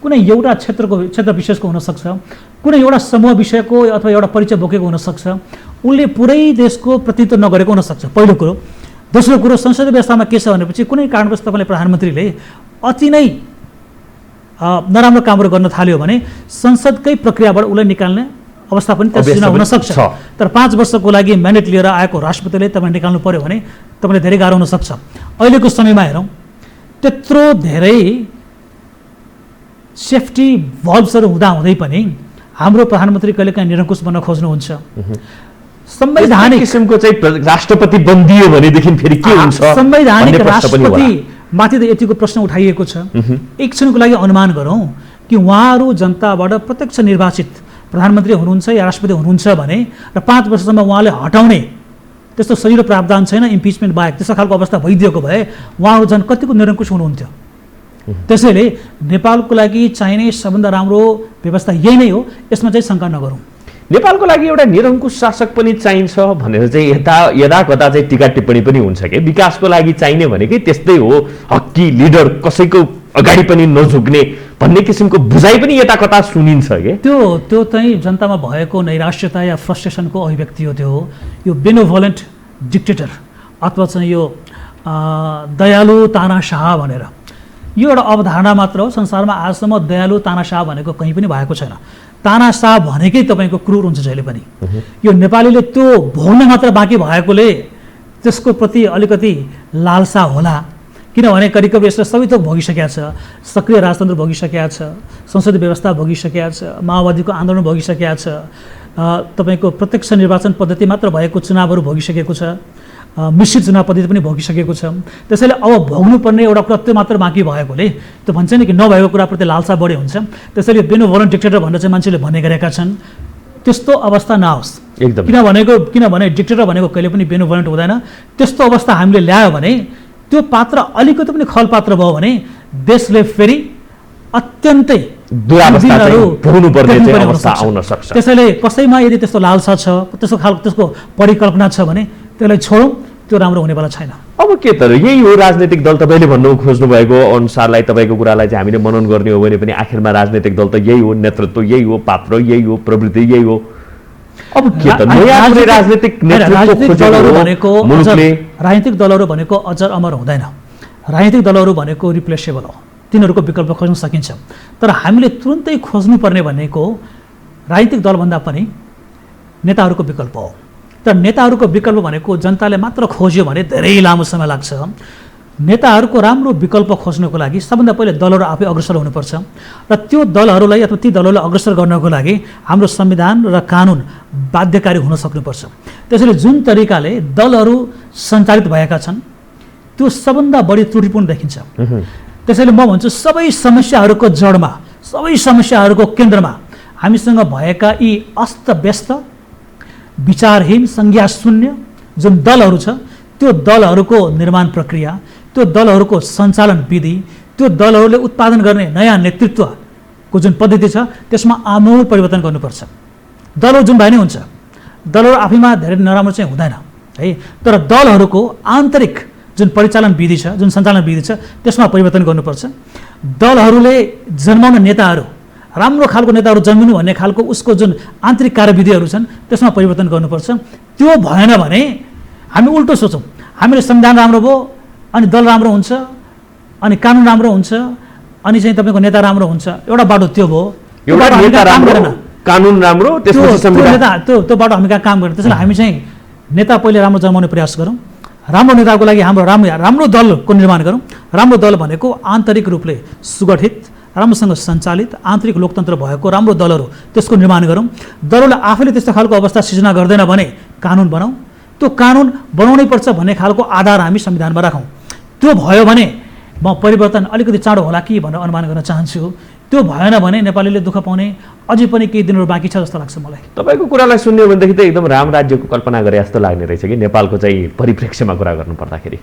कुनै एउटा क्षेत्र विशेषको हुनसक्छ, कुनै एउटा समूह विषयको अथवा एउटा परिचय बोकेको हुनसक्छ। उनले पुरै देशको प्रतिनिधित्व नगरेको हुनसक्छ, पहिलो कुरो। दोस्रो कुरो, संसदीय व्यवस्थामा के छ भनेपछि कुनै कारणवश तपाईँले प्रधानमन्त्रीले अति नै नराम्रो कामहरू गर्न थाल्यो भने संसदकै प्रक्रियाबाट उसलाई निकाल्ने अवस्था पनि त्यहाँ हुन सक्छ। तर 5 वर्षको लागि म्यान्डेट लिएर आएको राष्ट्रपतिले तपाईँ निकाल्नु पर्यो भने तपाईँले धेरै गाह्रो हुन सक्छ। अहिलेको समयमा हेरौँ, त्यत्रो धेरै सेफ्टी भल्भ्सहरू हुँदाहुँदै पनि हाम्रो प्रधानमन्त्री कहिलेकाहीँ निरङ्कुश बन्न खोज्नुहुन्छ। संवैधानिक किसिमको चाहिँ राष्ट्रपति बनिदियो भनेदेखि फेरि के हुन्छ? संवैधानिक राष्ट्रपतिमाथि त यतिको प्रश्न उठाइएको छ। एक क्षणको लागि अनुमान गरौँ कि उहाँहरू जनताबाट प्रत्यक्ष निर्वाचित प्रधानमन्त्री हुनुहुन्छ या राष्ट्रपति हुनुहुन्छ भने र 5 वर्षसम्म उहाँले हटाउने त्यस्तो सजिलो प्रावधान छैन इम्पिचमेन्ट बाहेक। त्यस्तो खालको अवस्था भइदिएको भए उहाँहरू झन् कतिको निरङ्कुश हुनुहुन्थ्यो। त्यसैले नेपालको लागि चाहिने सबभन्दा राम्रो व्यवस्था यही नै हो, यसमा चाहिँ शङ्का नगरौँ। नेपालको लागि एउटा निरङ्कुश शासक पनि चाहिन्छ भनेर चाहिँ यता कता चाहिँ टिका टिप्पणी पनि हुन्छ कि विकासको लागि चाहिने भनेकै त्यस्तै हो, हक्की लिडर, कसैको अगाडि पनि नझुक्ने भन्ने किसिमको बुझाइ पनि यता कता सुनिन्छ के। त्यो चाहिँ जनतामा भएको नैराश्यता या फ्रस्ट्रेसनको अभिव्यक्ति हो। त्यो हो यो बेनोभोलेन्ट डिक्टेटर अथवा चाहिँ यो दयालु तानाशाह भनेर यो एउटा अवधारणा मात्र हो। संसारमा आजसम्म दयालु तानाशाह भनेको कहीँ पनि भएको छैन। तानाशाह भनेकै तपाईँको क्रूर हुन्छ जहिले पनि। यो नेपालीले त्यो भोग्न मात्र बाँकी भएकोले त्यसको प्रति अलिकति लालसा होला, किनभने करिब करिब यसले सबै थोक भोगिसकेका छ। सक्रिय राजतन्त्र भोगिसकेका छ, संसदीय व्यवस्था भोगिसकेका छ, माओवादीको आन्दोलन भोगिसकेका छ, तपाईँको प्रत्यक्ष निर्वाचन पद्धति मात्र भएको चुनावहरू भोगिसकेको छ, मिश्रित चुनाव पद्धति पनि भोगिसकेको छ। त्यसैले अब भोग्नुपर्ने एउटा कुरा त्यो मात्र बाँकी भएकोले त्यो भन्छ नि कि नभएको कुराप्रति लालसा बढी हुन्छ। त्यसैले बेनोभोलेन्ट डिक्टेटर भनेर चाहिँ मान्छेले भन्ने गरेका छन्। त्यस्तो अवस्था नआओस् एकदम। किनभने डिक्टेटर भनेको कहिले पनि बेनोभोलेन्ट हुँदैन। त्यस्तो अवस्था हामीले ल्यायो भने त्यो पात्र अलिकति पनि खल पात्र भयो भने देशले फेरि अत्यन्तै त्यसैले कसैमा यदि त्यस्तो लालसा छ, त्यसको परिकल्पना छ भने त्यसलाई छोडौँ, त्यो राम्रो हुनेवाला छैन। अब के त यही हो राजनीतिक दल। तपाईँले भन्नु खोज्नु भएको अनुसारलाई तपाईँको कुरालाई चाहिँ हामीले मनन गर्ने हो भने पनि आखिरमा राजनीतिक दल त यही हो, नेतृत्व यही हो, पात्र यही हो, प्रवृत्ति यही हो। अब के त राजनीतिक दलहरू भनेको अजर अमर हुँदैन। राजनीतिक दलहरू भनेको रिप्लेसेबल हो, तिनीहरूको विकल्प खोज्न सकिन्छ। तर हामीले तुरुन्तै खोज्नुपर्ने भनेको राजनीतिक दलभन्दा पनि नेताहरूको विकल्प हो। तर नेताहरूको विकल्प भनेको जनताले मात्र खोज्यो भने धेरै लामो समय लाग्छ। नेताहरूको राम्रो विकल्प खोज्नको लागि सबभन्दा पहिले दलहरू आफै अग्रसर हुनुपर्छ र त्यो दलहरूलाई अथवा ती दलहरूलाई अग्रसर गर्नको लागि हाम्रो संविधान र कानुन बाध्यकारी हुन सक्नुपर्छ। त्यसैले जुन तरिकाले दलहरू सञ्चालित भएका छन् त्यो सबभन्दा बढी त्रुटिपूर्ण देखिन्छ। त्यसैले म भन्छु सबै समस्याहरूको जडमा, सबै समस्याहरूको केन्द्रमा हामीसँग भएका यी अस्तव्यस्त विचारहीन संज्ञा शून्य जुन दलहरू छ त्यो दलहरूको निर्माण प्रक्रिया, त्यो दलहरूको सञ्चालन विधि, त्यो दलहरूले उत्पादन गर्ने नयाँ नेतृत्वको जुन पद्धति छ त्यसमा आमूल परिवर्तन गर्नुपर्छ। दलहरू जुन भए नै हुन्छ, दलहरू आफैमा धेरै नराम्रो चाहिँ हुँदैन है, तर दलहरूको आन्तरिक जुन परिचालन विधि छ, जुन सञ्चालन विधि छ त्यसमा परिवर्तन गर्नुपर्छ। दलहरूले जन्माउने नेताहरू, राम्रो खालको नेताहरू जन्मिनु भन्ने खालको उसको जुन आन्तरिक कार्यविधिहरू छन् त्यसमा परिवर्तन गर्नुपर्छ। त्यो भएन भने हामी उल्टो सोचौँ, हामीले संविधान राम्रो भयो अनि दल राम्रो हुन्छ अनि कानुन राम्रो हुन्छ अनि चाहिँ तपाईँको नेता राम्रो हुन्छ, एउटा बाटो त्यो भयो। कानुन राम्रो त्यो बाटो हामी कहाँ काम गरेन। त्यसैले हामी चाहिँ नेता पहिले राम्रो जन्माउने प्रयास गरौँ, राम्रो नेताको लागि हाम्रो राम्रो दलको निर्माण गरौँ। राम्रो दल भनेको आन्तरिक रूपले सुगठित, राम्रोसँग सञ्चालित, आन्तरिक लोकतन्त्र भएको राम्रो दलहरू, त्यसको निर्माण गरौँ। दलहरूले आफैले त्यस्तो खालको अवस्था सिर्जना गर्दैन भने कानुन बनाऊ। त्यो कानुन बनाउनै पर्छ भन्ने खालको आधार हामी संविधानमा राखौँ। त्यो भयो भने म परिवर्तन अलिकति चाँडो होला कि भनेर अनुमान गर्न चाहन्छु। त्यो भएन भने नेपालीले दुःख पाउने अझै पनि केही दिनहरू बाँकी छ जस्तो लाग्छ मलाई। तपाईँको कुरालाई सुन्यो भनेदेखि त एकदम राम राज्यको कल्पना गरे जस्तो लाग्ने रहेछ कि नेपालको चाहिँ परिप्रेक्ष्यमा कुरा गर्नु पर्दाखेरि।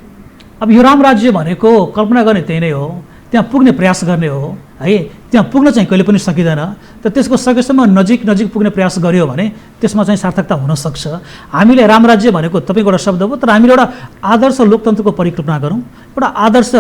अब यो राम राज्य भनेको कल्पना गर्ने त्यही नै हो, त्यहाँ पुग्ने प्रयास गर्ने हो है। त्यहाँ पुग्न चाहिँ कहिले पनि सकिँदैन। तर त्यसको सकेसम्म नजिक पुग्ने प्रयास गर्यो भने त्यसमा चाहिँ सार्थकता हुनसक्छ। हामीले राम राज्य भनेको तपाईँको एउटा शब्द हो, तर हामीले एउटा आदर्श लोकतन्त्रको परिकल्पना गरौँ, एउटा आदर्श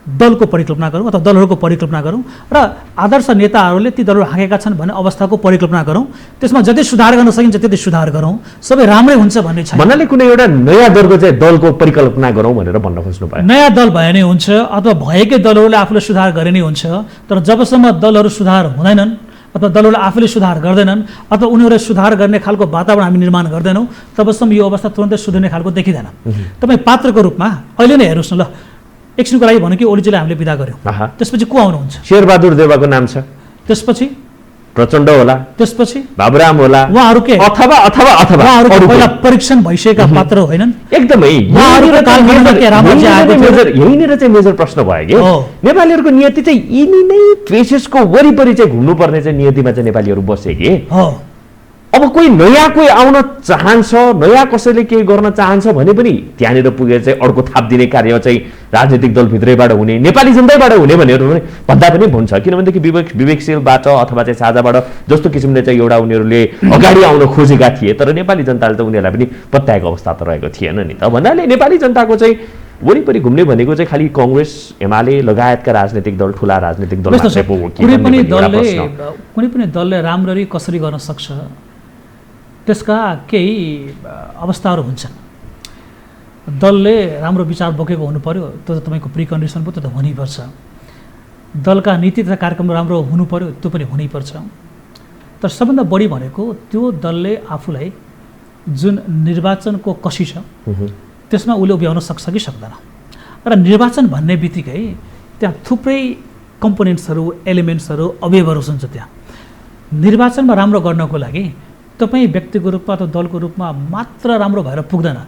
दलको परिकल्पना गरौँ अथवा दलहरूको परिकल्पना गरौँ र आदर्श नेताहरूले ती दलहरू हाँकेका छन् भन्ने अवस्थाको परिकल्पना गरौँ। त्यसमा जति सुधार गर्न सकिन्छ त्यति सुधार गरौँ, सबै राम्रै हुन्छ भन्ने छैन। भन्नाले कुनै एउटा नयाँ दलको चाहिँ दलको परिकल्पना गरौँ भनेर भन्न खोज्नु भयो। नयाँ दल भए नै हुन्छ अथवा भएकै दलहरूले आफूले सुधार गरे नै हुन्छ। तर जबसम्म दलहरू सुधार हुँदैनन् अथवा दलहरूले आफूले सुधार गर्दैनन् अथवा उनीहरूले सुधार गर्ने खालको वातावरण हामी निर्माण गर्दैनौँ तबसम्म यो अवस्था तुरन्तै सुध्रिने खालको देखिँदैन। तपाईँ पात्रको रूपमा अहिले नै हेर्नुहोस् न, ल एकछिनको लागि भन्यो कि ओलीजीलाई हामीले विदा गर्यौँ, आहा। त्यसपछि को आउनुहुन्छ? शेरबहादुर देउवाको नाम छ, त्यसपछि प्रचण्ड होला, त्यसपछि बाबुराम होला, उहाँहरू के अथवा अथवा अथवा उहाँहरू अरू पहिला कोही। परीक्षण भइसकेका पात्र होइनन्? एकदमै उहाँहरूको कालखण्डमा के रामराज्य आएको थियो? यहीँनिर चाहिँ मेजर प्रश्न भयो कि हो। नेपालीहरूको नियति चाहिँ यिनी नै फेसेसको वरिपरि चाहिँ घुम्नुपर्ने चाहिँ नियतिमा चाहिँ नेपालीहरू बसे कि हो। अब कोही नयाँ कोही आउन चाहन्छ, नयाँ कसैले केही गर्न चाहन्छ भने पनि त्यहाँनिर पुगेर चाहिँ अर्को थाप दिने कार्य चाहिँ राजनीतिक दलभित्रैबाट हुने, नेपाली जनताबाट हुने भनेर भन्दा पनि हुन्छ। किनभनेदेखि विवेकशीलबाट अथवा चाहिँ साझाबाट जस्तो किसिमले चाहिँ एउटा उनीहरूले अगाडि आउन खोजेका थिए, तर नेपाली जनताले त उनीहरूलाई पनि पत्याएको अवस्था त रहेको थिएन नि त। भन्नाले नेपाली जनताको चाहिँ वरिपरि घुम्ने भनेको चाहिँ खालि कङ्ग्रेस, एमाले लगायतका राजनीतिक दल, ठुला राजनीतिक दल मात्रै पो हो कि कुनै भन्ने पनि पनि एउटा प्रश्न। कुनै पनि दलले राम्ररी कसरी गर्न सक्छ त्यसका केही अवस्थाहरू हुन्छन्। दलले राम्रो विचार बोकेको हुनु पर्यो, त्यो त तपाईँको प्रिकन्डिसन पो, त्यो त हुनैपर्छ। दलका नीति तथा कार्यक्रम राम्रो हुनु पर्यो, त्यो पनि हुनैपर्छ। तर सबभन्दा बढी भनेको त्यो दलले आफूलाई जुन निर्वाचनको कसी छ त्यसमा उसले उभ्याउन सक्छ कि सक्दैन। र निर्वाचन भन्ने बित्तिकै त्यहाँ थुप्रै कम्पोनेन्ट्सहरू, एलिमेन्ट्सहरू, अवयवहरू हुन्छ। त्यहाँ निर्वाचनमा राम्रो गर्नको लागि तपाईँ व्यक्तिको रूपमा अथवा दलको रूपमा मात्र राम्रो भएर पुग्दैन।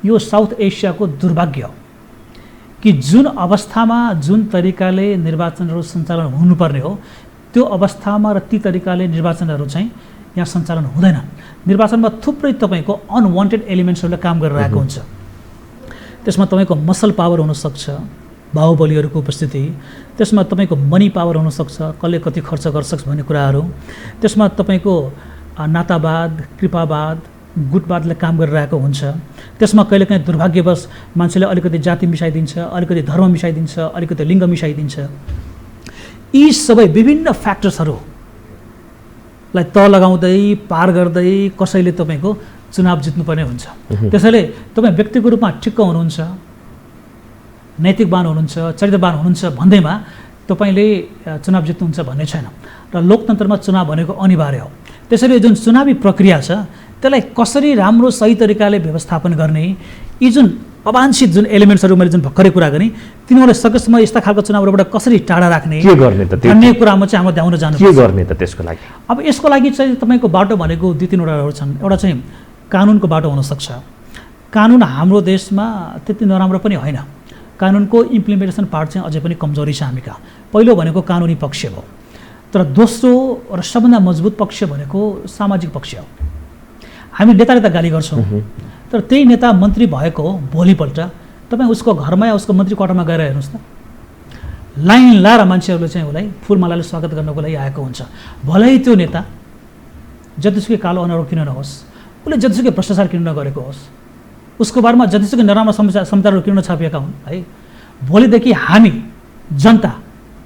यो साउथ एसियाको दुर्भाग्य हो कि जुन अवस्थामा जुन तरिकाले निर्वाचनहरू सञ्चालन हुनुपर्ने हो त्यो अवस्थामा र ती तरिकाले निर्वाचनहरू चाहिँ यहाँ सञ्चालन हुँदैन। निर्वाचनमा थुप्रै तपाईँको अनवान्टेड एलिमेन्ट्सहरूले काम गरिरहेको हुन्छ। त्यसमा तपाईँको मसल पावर हुनसक्छ, बाहुबलीहरूको उपस्थिति, त्यसमा तपाईँको मनी पावर हुनसक्छ, कसले कति खर्च गर्छ भन्ने कुराहरू, त्यसमा तपाईँको नातावाद, कृपावाद, गुटवादले काम गरिरहेको हुन्छ। त्यसमा कहिलेकाहीँ दुर्भाग्यवश मान्छेले अलिकति जाति मिसाइदिन्छ, अलिकति धर्म मिसाइदिन्छ, अलिकति लिङ्ग मिसाइदिन्छ। यी सबै विभिन्न फ्याक्टर्सहरूलाई तह लगाउँदै पार गर्दै कसैले तपाईँको चुनाव जित्नुपर्ने हुन्छ। त्यसैले तपाईँ व्यक्तिको रूपमा ठिक्क हुनुहुन्छ, नैतिकवान हुनुहुन्छ, चरित्रवान हुनुहुन्छ भन्दैमा तपाईँले चुनाव जित्नुहुन्छ भन्ने छैन। र लोकतन्त्रमा चुनाव भनेको अनिवार्य हो। त्यसैले जुन चुनावी प्रक्रिया छ त्यसलाई कसरी राम्रो सही तरिकाले व्यवस्थापन गर्ने, यी जुन अवांछित जुन एलिमेन्ट्सहरू मैले जुन भर्खरै कुरा गरेँ तिनीहरूलाई सकेसम्म यस्ता खालको चुनावहरूबाट कसरी टाढा राख्ने के गर्ने त भन्ने कुरामा चाहिँ हाम्रो ध्यान जानु के गर्ने त त्यसको लागि। अब यसको लागि चाहिँ तपाईँको बाटो भनेको दुई तिनवटाहरू छन्। एउटा चाहिँ कानुनको बाटो हुनसक्छ। कानुन हाम्रो देशमा त्यति नराम्रो पनि होइन। कानुनको इम्प्लिमेन्टेसन पार्ट चाहिँ अझै पनि कमजोरी छ हामी कहाँ। पहिलो भनेको कानुनी पक्ष हो, तर दोस्रो र सबभन्दा मजबुत पक्ष भनेको सामाजिक पक्ष हो। हामी नेताले त गाली गर्छौँ, तर त्यही नेता मन्त्री भएको भोलिपल्ट तपाईँ उसको घरमा या उसको मन्त्री क्वार्टरमा गएर हेर्नुहोस् त, लाइन लाएर मान्छेहरूले चाहिँ उसलाई फुलमालाले स्वागत गर्नको लागि आएको हुन्छ। भलै त्यो नेता जतिसुकै कालो अनारो किन नहोस्, उसले जतिसुकै भ्रष्टाचार किन नगरेको होस्, उसको बारेमा जतिसुकै नराम्रो समाचारहरू किन नछापिएका हुन् है, भोलिदेखि हामी जनता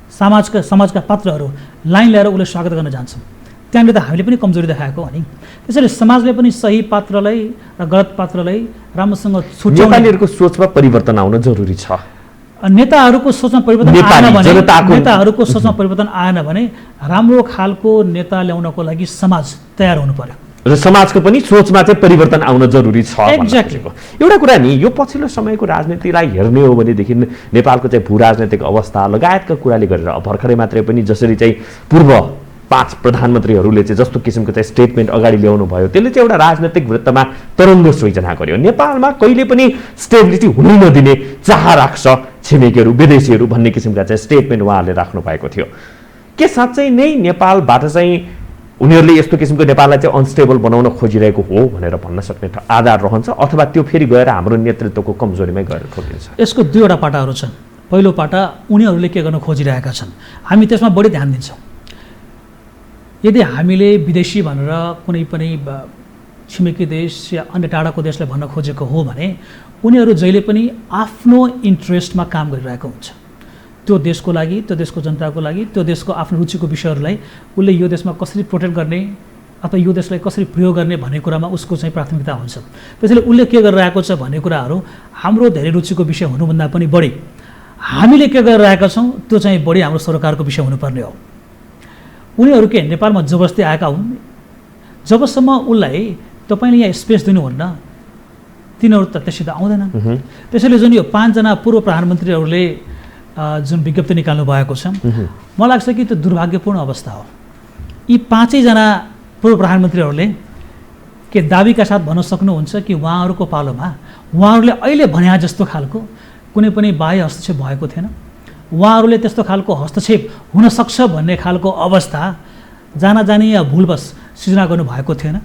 समाजका पात्रहरू लाइन ल्याएर उसले स्वागत गर्न जान्छौँ। त्यहाँनिर त हामीले पनि कमजोरी देखाएको हो नि। त्यसैले समाजले पनि सही पात्रलाई र गलत पात्रलाई राम्रोसँग छुट्याउने, नेपालीहरूको सोचमा परिवर्तन आउन जरुरी छ। नेताहरूको सोचमा परिवर्तन आएन भने राम्रो खालको नेता ल्याउनको लागि समाज तयार हुनु पर्यो र समाजको पनि सोचमा चाहिँ परिवर्तन आउन जरुरी छ। एक्ज्याक्टली। एउटा कुरा नि, यो पछिल्लो समयको राजनीतिलाई हेर्ने हो भनेदेखि नेपालको चाहिँ भू राजनैतिक अवस्था लगायतका कुराले गरेर भर्खरै मात्रै पनि जसरी चाहिँ पूर्व 5 प्रधानमन्त्रीहरूले चाहिँ जस्तो किसिमको चाहिँ स्टेटमेन्ट अगाडि ल्याउनु भयो त्यसले चाहिँ एउटा राजनैतिक वृत्तमा तरङ्ग सृजना गर्यो। नेपालमा कहिले पनि स्टेबिलिटी हुनै नदिने चाह राख्छ छिमेकीहरू, विदेशीहरू भन्ने किसिमका चाहिँ स्टेटमेन्ट उहाँहरूले राख्नु भएको थियो। के साँच्चै नै नेपालबाट चाहिँ उनीहरूले यस्तो किसिमको नेपाललाई चाहिँ अनस्टेबल बनाउन खोजिरहेको हो भनेर भन्न सक्ने आधार रहन्छ, अथवा त्यो फेरि गएर हाम्रो नेतृत्वको कमजोरीमै गएर ठोकिन्छ? यसको दुईवटा पाटाहरू छन्। पहिलो पाटा उनीहरूले के गर्न खोजिरहेका छन्, हामी त्यसमा बढी ध्यान दिन्छौँ। यदि हामीले विदेशी भनेर कुनै पनि छिमेकी देश या अन्य टाढाको देशलाई भन्न खोजेको हो भने उनीहरू जहिले पनि आफ्नो इन्ट्रेस्टमा काम गरिरहेको हुन्छ। त्यो देशको लागि, त्यो देशको जनताको लागि, त्यो देशको आफ्नो रुचिको विषयहरूलाई उसले यो देशमा कसरी प्रोटेक्ट गर्ने अथवा यो देशलाई कसरी प्रयोग गर्ने भन्ने कुरामा उसको चाहिँ प्राथमिकता हुन्छ। त्यसैले उसले के गरिरहेको छ भन्ने कुराहरू हाम्रो धेरै रुचिको विषय हुनुभन्दा पनि बढी हामीले के गरिरहेका छौँ त्यो चाहिँ बढी हाम्रो सरकारको विषय हुनुपर्ने हो। उनीहरू के नेपालमा जबरजस्ती आएका हुन्, जबसम्म उसलाई तपाईँले यहाँ स्पेस दिनुहुन्न तिनीहरू त त्यससित आउँदैनन्। त्यसैले जुन यो 5 जना पूर्व प्रधानमन्त्रीहरूले जुन विज्ञप्ति निकाल्नु भएको छ, मलाई लाग्छ कि त्यो दुर्भाग्यपूर्ण अवस्था हो। यी 5 जना पूर्व प्रधानमन्त्रीहरूले के दाबीका साथ भन्न सक्नुहुन्छ कि उहाँहरूको पालोमा उहाँहरूले अहिले भने जस्तो खालको कुनै पनि बाह्य हस्तक्षेप भएको थिएन, उहाँहरूले त्यस्तो खालको हस्तक्षेप हुनसक्छ भन्ने खालको अवस्था जानी या भुलवश सृजना गर्नुभएको थिएन।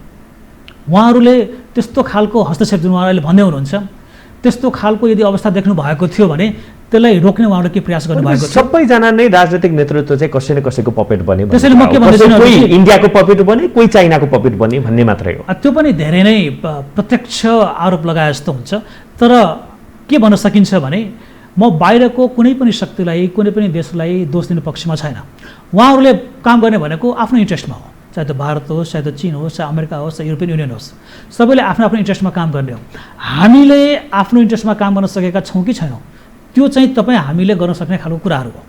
उहाँहरूले त्यस्तो खालको हस्तक्षेप जुन उहाँहरूले भन्दै हुनुहुन्छ, त्यस्तो खालको यदि अवस्था देख्नु भएको थियो भने त्यसलाई रोक्ने उहाँहरूले के प्रयास गर्नुभएको थियो? सबैजना नै राजनीतिक नेतृत्व चाहिँ कसै न कसैको पपेट बने। त्यसैले म के भन्दैछु, कोही इन्डियाको पपेट बने, कोही चाइनाको पपेट बने भन्ने मात्रै हो। त्यो पनि धेरै नै प्रत्यक्ष आरोप लगाए जस्तो हुन्छ। तर के भन्न सकिन्छ भने म बाहिरको कुनै पनि शक्तिलाई, कुनै पनि देशलाई दोष दिने पक्षमा छैन। उहाँहरूले काम गर्ने भनेको आफ्नो इन्ट्रेस्टमा हो, चाहे त्यो भारत होस्, चाहे त्यो चीन होस्, चाहे अमेरिका होस्, चाहे युरोपियन युनियन होस्, सबैले आफ्नो आफ्नो इन्ट्रेस्टमा काम गर्ने हो। हामीले आफ्नो इन्ट्रेस्टमा काम गर्न सकेका छौँ कि छैनौँ, त्यो चाहिँ तपाईँ हामीले गर्न सक्ने खालको कुराहरू हो।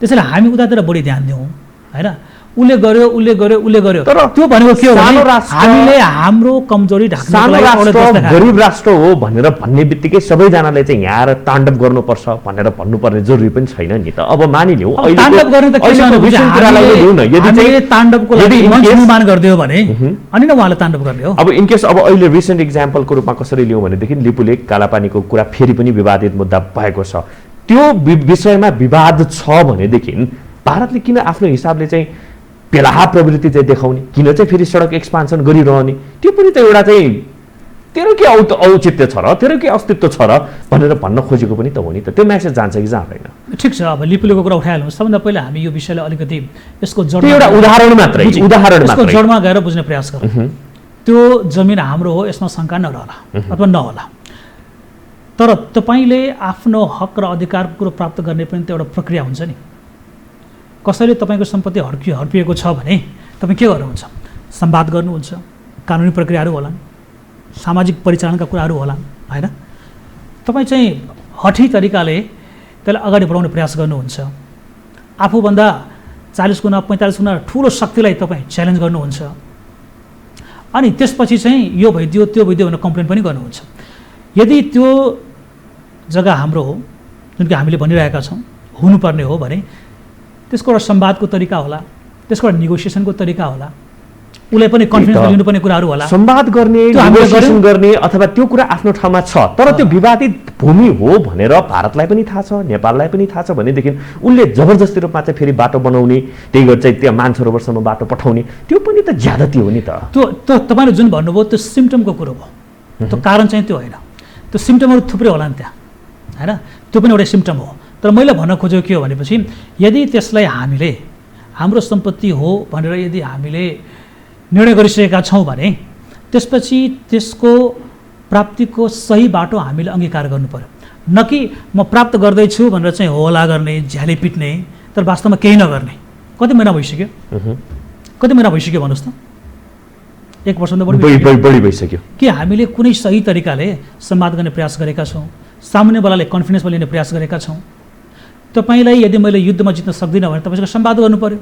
त्यसैले हामी उतातिर बढी ध्यान दिउँ, होइन? उसले गर्यो तर त्यो भनेको के हो भने हामीले हाम्रो कमजोरी ढाक्नको लागि गरिब राष्ट्र हो भनेर भन्ने बित्तिकै सबैजनाले चाहिँ यहाँ आएर ताण्डव गर्नुपर्छ भनेर भन्नुपर्ने जरुरी पनि छैन नि त। अब मानिलिउँ ताण्डव गर्ने त के छ भने यदि ताण्डवको लागि मञ्च निर्माण गरिदियो भने अनि न उहाँले ताण्डव गर्ने हो। अब इनकेस अब अहिले रिसेन्ट इक्जाम्पलको रूपमा कसरी लिउँ भनेदेखि लिपुलेक कालापानीको कुरा फेरि पनि विवादित मुद्दा भएको छ। त्यो विषयमा विवाद छ भनेदेखि भारतले किन आफ्नो हिसाबले चाहिँ बेलाहा प्रवृत्ति चाहिँ देखाउने, किन चाहिँ फेरि सडक एक्सपान्सन गरिरहने? त्यो पनि त एउटा चाहिँ तेरो के औचित्य छ र, तेरो के अस्तित्व छ र भनेर भन्न खोजेको पनि त हो नि त। त्यो म्यासेज जान्छ कि जाँदैन? ठिक छ, अब लिपुलेको कुरा उठाइहाल्नु। सबभन्दा पहिला हामी यो विषयलाई अलिकति यसको जडमा, एउटा उदाहरण मात्रै जडमा गएर बुझ्ने प्रयास गरौँ। त्यो जमिन हाम्रो हो, यसमा शङ्का नरहला अथवा नहोला। तर तपाईँले आफ्नो हक र अधिकारको कुरो प्राप्त गर्ने पनि त एउटा प्रक्रिया हुन्छ नि। कसैले तपाईँको सम्पत्ति हड्पिएको छ भने तपाईँ के गर्नुहुन्छ? संवाद गर्नुहुन्छ, कानुनी प्रक्रियाहरू होलान्, सामाजिक परिचालनका कुराहरू होलान्, होइन? तपाईँ चाहिँ हठी तरिकाले त्यसलाई अगाडि बढाउने प्रयास गर्नुहुन्छ। आफूभन्दा 40 गुणा 45 गुणा ठुलो शक्तिलाई तपाईँ च्यालेन्ज गर्नुहुन्छ। अनि त्यसपछि चाहिँ यो भइदियो त्यो भइदियो भनेर कम्प्लेन पनि गर्नुहुन्छ। यदि त्यो जग्गा हाम्रो हो, जुन कि हामीले भनिरहेका छौँ हुनुपर्ने हो भने त्यसको एउटा संवादको तरिका होला, त्यसको एउटा नेगोसिएसनको तरिका होला, उसलाई पनि कन्फिडेन्स लिनुपर्ने कुराहरू होला। संवाद गर्ने, नेगोसिएसन गर्ने अथवा त्यो कुरा आफ्नो ठाउँमा छ, तर त्यो विवादित भूमि हो भनेर भारतलाई पनि थाहा छ, नेपाललाई पनि थाहा छ भनेदेखि उसले जबरजस्ती रूपमा चाहिँ फेरि बाटो बनाउने, त्यही गरी चाहिँ त्यहाँ मानसरोवरसम्म बाटो पठाउने, त्यो पनि त ज्यादती हो नि त। त्यो तपाईँले जुन भन्नुभयो त्यो सिम्टमको कुरो भयो, त्यो कारण चाहिँ त्यो होइन। त्यो सिम्टमहरू थुप्रै होला नि त्यहाँ, होइन? त्यो पनि एउटा सिम्टम हो। तर मैले भन्न खोजेको के हो भनेपछि यदि त्यसलाई हामीले हाम्रो सम्पत्ति हो भनेर यदि हामीले निर्णय गरिसकेका छौँ भने त्यसपछि त्यसको प्राप्तिको सही बाटो हामीले अङ्गीकार गर्नु पर्यो। न कि म प्राप्त गर्दैछु भनेर चाहिँ होला गर्ने, झ्याली पिट्ने, तर वास्तवमा केही नगर्ने। कति महिना भइसक्यो? कति महिना भइसक्यो भन्नुहोस् त? 1 वर्षभन्दा बढी भइसक्यो। के हामीले कुनै सही तरिकाले संवाद गर्ने प्रयास गरेका छौँ? सामान्यवालाले कन्फिडेन्समा लिने प्रयास गरेका छौँ? तपाईँलाई यदि मैले युद्धमा जित्न सक्दिनँ भने तपाईँसँग संवाद गर्नु पर्यो।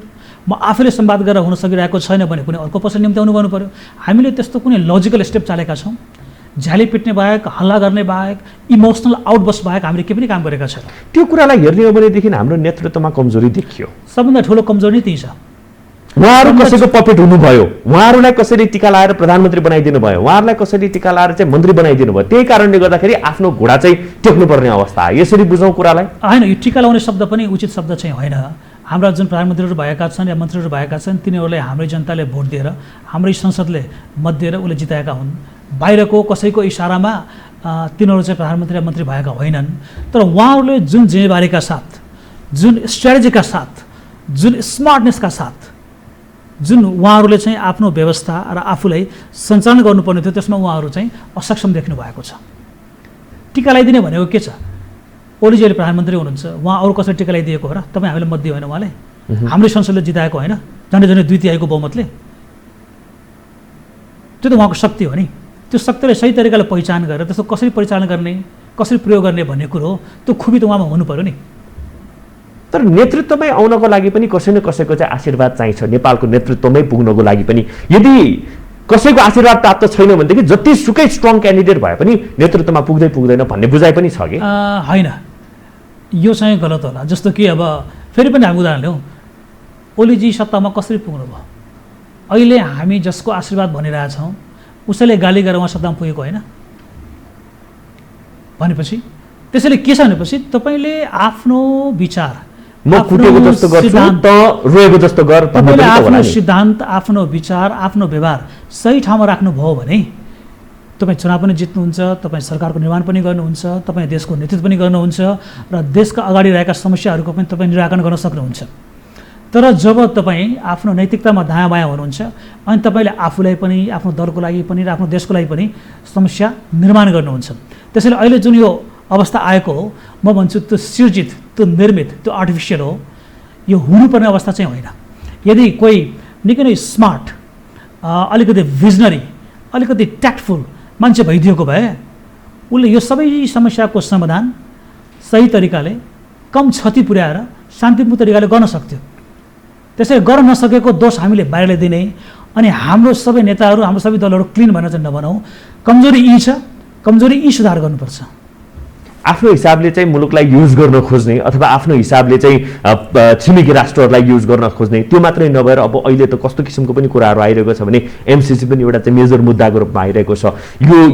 म आफैले संवाद गरेर हुन सकिरहेको छैन भने कुनै अर्को पसल निम्त्याउनु गर्नु पर्यो। हामीले त्यस्तो कुनै लजिकल स्टेप चालेका छौँ? झ्याली पिट्ने बाहेक, हल्ला गर्ने बाहेक, इमोसनल आउटबस्ट बाहेक हामीले के पनि काम गरेका छैनौँ। त्यो कुरालाई हेर्ने हो भनेदेखि हाम्रो नेतृत्वमा कमजोरी देखियो। सबभन्दा ठुलो कमजोरी त्यही छ। उहाँहरू कसैको पपेट हुनुभयो, उहाँहरूलाई कसरी टिका लाएर प्रधानमन्त्री बनाइदिनु भयो, उहाँहरूलाई कसरी टिका लाएर चाहिँ मन्त्री बनाइदिनु भयो, त्यही कारणले गर्दाखेरि आफ्नो घोडा चाहिँ टेक्नुपर्ने अवस्था आयो। यसरी बुझौँ कुरालाई? होइन, यो टिका लाउने शब्द पनि उचित शब्द चाहिँ होइन। हाम्रा जुन प्रधानमन्त्रीहरू भएका छन् या मन्त्रीहरू भएका छन् तिनीहरूलाई हाम्रै जनताले भोट दिएर, हाम्रै संसदले मत दिएर उसले जिताएका हुन्। बाहिरको कसैको इसारामा तिनीहरू चाहिँ प्रधानमन्त्री या मन्त्री भएका होइनन्। तर उहाँहरूले जुन जिम्मेवारीका साथ, जुन स्ट्राटेजीका साथ, जुन स्मार्टनेसका साथ जुन उहाँहरूले चाहिँ आफ्नो व्यवस्था र आफूलाई सञ्चालन गर्नुपर्ने थियो त्यसमा उहाँहरू चाहिँ असक्षम देख्नु भएको छ। टिका लगाइदिने भनेको के छ? ओलीजीले प्रधानमन्त्री हुनुहुन्छ, उहाँ अरू कसैले टिका लगाइदिएको हो र? तपाईँ हामीले मत दियो होइन, उहाँले हाम्रै संसदले जिताएको होइन, झन्डै 2/3 बहुमतले? त्यो त उहाँको शक्ति हो नि। त्यो शक्तिलाई सही तरिकाले पहिचान गरेर त्यसको कसरी परिचालन गर्ने, कसरी प्रयोग गर्ने भन्ने कुरो हो, त्यो खुबी त उहाँमा हुनु पर्यो नि। तर नेतृत्वमै आउनको लागि पनि कसै न कसैको चाहिँ आशीर्वाद चाहिन्छ। नेपालको नेतृत्वमै पुग्नको लागि पनि यदि कसैको आशीर्वाद प्राप्त छैन भनेदेखि जतिसुकै स्ट्रङ क्यान्डिडेट भए पनि नेतृत्वमा पुग्दैन भन्ने बुझाइ पनि छ कि होइन, यो चाहिँ गलत होला। जस्तो कि अब फेरि पनि हामी उदाहरण लिउँ, ओलीजी सत्तामा कसरी पुग्नुभयो? अहिले हामी जसको आशीर्वाद भनिरहेछौँ उसैले गाली गरेर उहाँ सत्तामा पुगेको होइन भनेपछि त्यसैले के छ भनेपछि तपाईँले आफ्नो विचार, म कुटेको जस्तो गर्छु त रोएको जस्तो गर, तपाईँले आफ्नो सिद्धान्त, आफ्नो विचार, आफ्नो व्यवहार सही ठाउँमा राख्नुभयो भने तपाईँ चुनाव पनि जित्नुहुन्छ, तपाईँ सरकारको निर्माण पनि गर्नुहुन्छ, तपाईँ देशको नेतृत्व पनि गर्नुहुन्छ र देशका अगाडि रहेका समस्याहरूको पनि तपाईँ निराकरण गर्न सक्नुहुन्छ। तर जब तपाईँ आफ्नो नैतिकतामा दायाँ बायाँ हुनुहुन्छ अनि तपाईँले आफूलाई पनि, आफ्नो दलको लागि पनि र आफ्नो देशको लागि पनि समस्या निर्माण गर्नुहुन्छ। त्यसैले अहिले जुन यो अवस्था आएको हो, म भन्छु त्यो सृजित, त्यो निर्मित, त्यो आर्टिफिसियल हो। यो हुनुपर्ने अवस्था चाहिँ होइन। यदि कोही निकै नै स्मार्ट, अलिकति भिजनरी, अलिकति ट्याक्टफुल मान्छे भइदिएको भए उसले यो सबै समस्याको समाधान सही तरिकाले, कम क्षति पुर्याएर शान्तिपूर्ण तरिकाले गर्न सक्थ्यो। त्यसैले गर्न नसकेको दोष हामीले बाहिरले दिने अनि हाम्रो सबै नेताहरू, हाम्रो सबै दलहरू क्लिन भनेर चाहिँ नभनौँ। कमजोरी यी छ, कमजोरी यी सुधार गर्नुपर्छ। आफ्नो हिसाबले चाहिँ मुलुकलाई युज गर्न खोज्ने अथवा आफ्नो हिसाबले चाहिँ छिमेकी राष्ट्रहरूलाई युज गर्न खोज्ने, त्यो मात्रै नभएर अब अहिले त कस्तो किसिमको पनि कुराहरू आइरहेको छ भने एमसिसी पनि एउटा चाहिँ मेजर मुद्दाको रूपमा आइरहेको छ।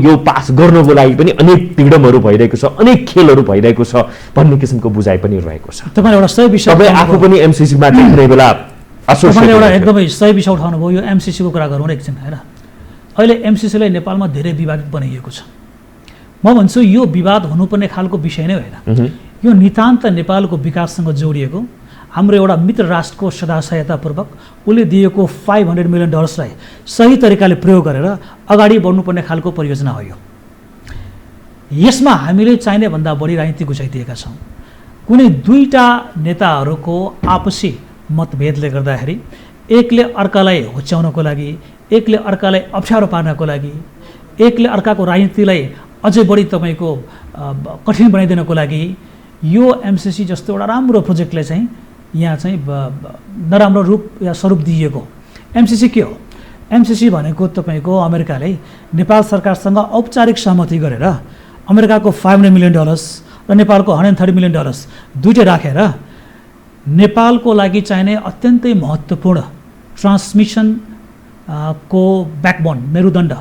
यो पास गर्नको लागि पनि अनेक तिगडमहरू भइरहेको छ, अनेक खेलहरू भइरहेको छ भन्ने किसिमको बुझाइ पनि रहेको छ। तपाईँ एउटा सही विषय, तपाईँ आफू पनि एमसिसीमा कुनै बेला तपाईँले एउटा एकदमै सही विषय उठाउनु भयो। यो एमसिसीको कुरा गरौँ एकछिन होइन। अहिले एमसिसीलाई नेपालमा धेरै विवादित बनाइएको छ। म भन्छु यो विवाद हुनुपर्ने खालको विषय नै होइन। यो नितान्त नेपालको विकाससँग जोडिएको, हाम्रो एउटा मित्र राष्ट्रको सदा सहायतापूर्वक उसले दिएको $500 मिलियन सही तरिकाले प्रयोग गरेर अगाडि बढ्नुपर्ने खालको परियोजना हो यो। यसमा हामीले चाहिने भन्दा बढी राजनीति गुसाइदिएका छौँ। कुनै दुईटा नेताहरूको आपसी मतभेदले गर्दाखेरि एकले अर्कालाई होच्याउनको लागि, एकले अर्कालाई अप्ठ्यारो पार्नको लागि, एकले अर्काको राजनीतिलाई अझै बढी तपाईँको कठिन बनाइदिनको लागि यो एमसिसी जस्तो एउटा राम्रो प्रोजेक्टलाई चाहिँ यहाँ चाहिँ नराम्रो रूप या स्वरूप दिइएको। एमसिसी के हो? एमसिसी भनेको तपाईँको अमेरिकाले नेपाल सरकारसँग औपचारिक सहमति गरेर अमेरिकाको $500 मिलियन र नेपालको $130 मिलियन दुइटै राखेर नेपालको लागि चाहिने अत्यन्तै महत्त्वपूर्ण ट्रान्समिसन को ब्याकबोन, मेरुदण्ड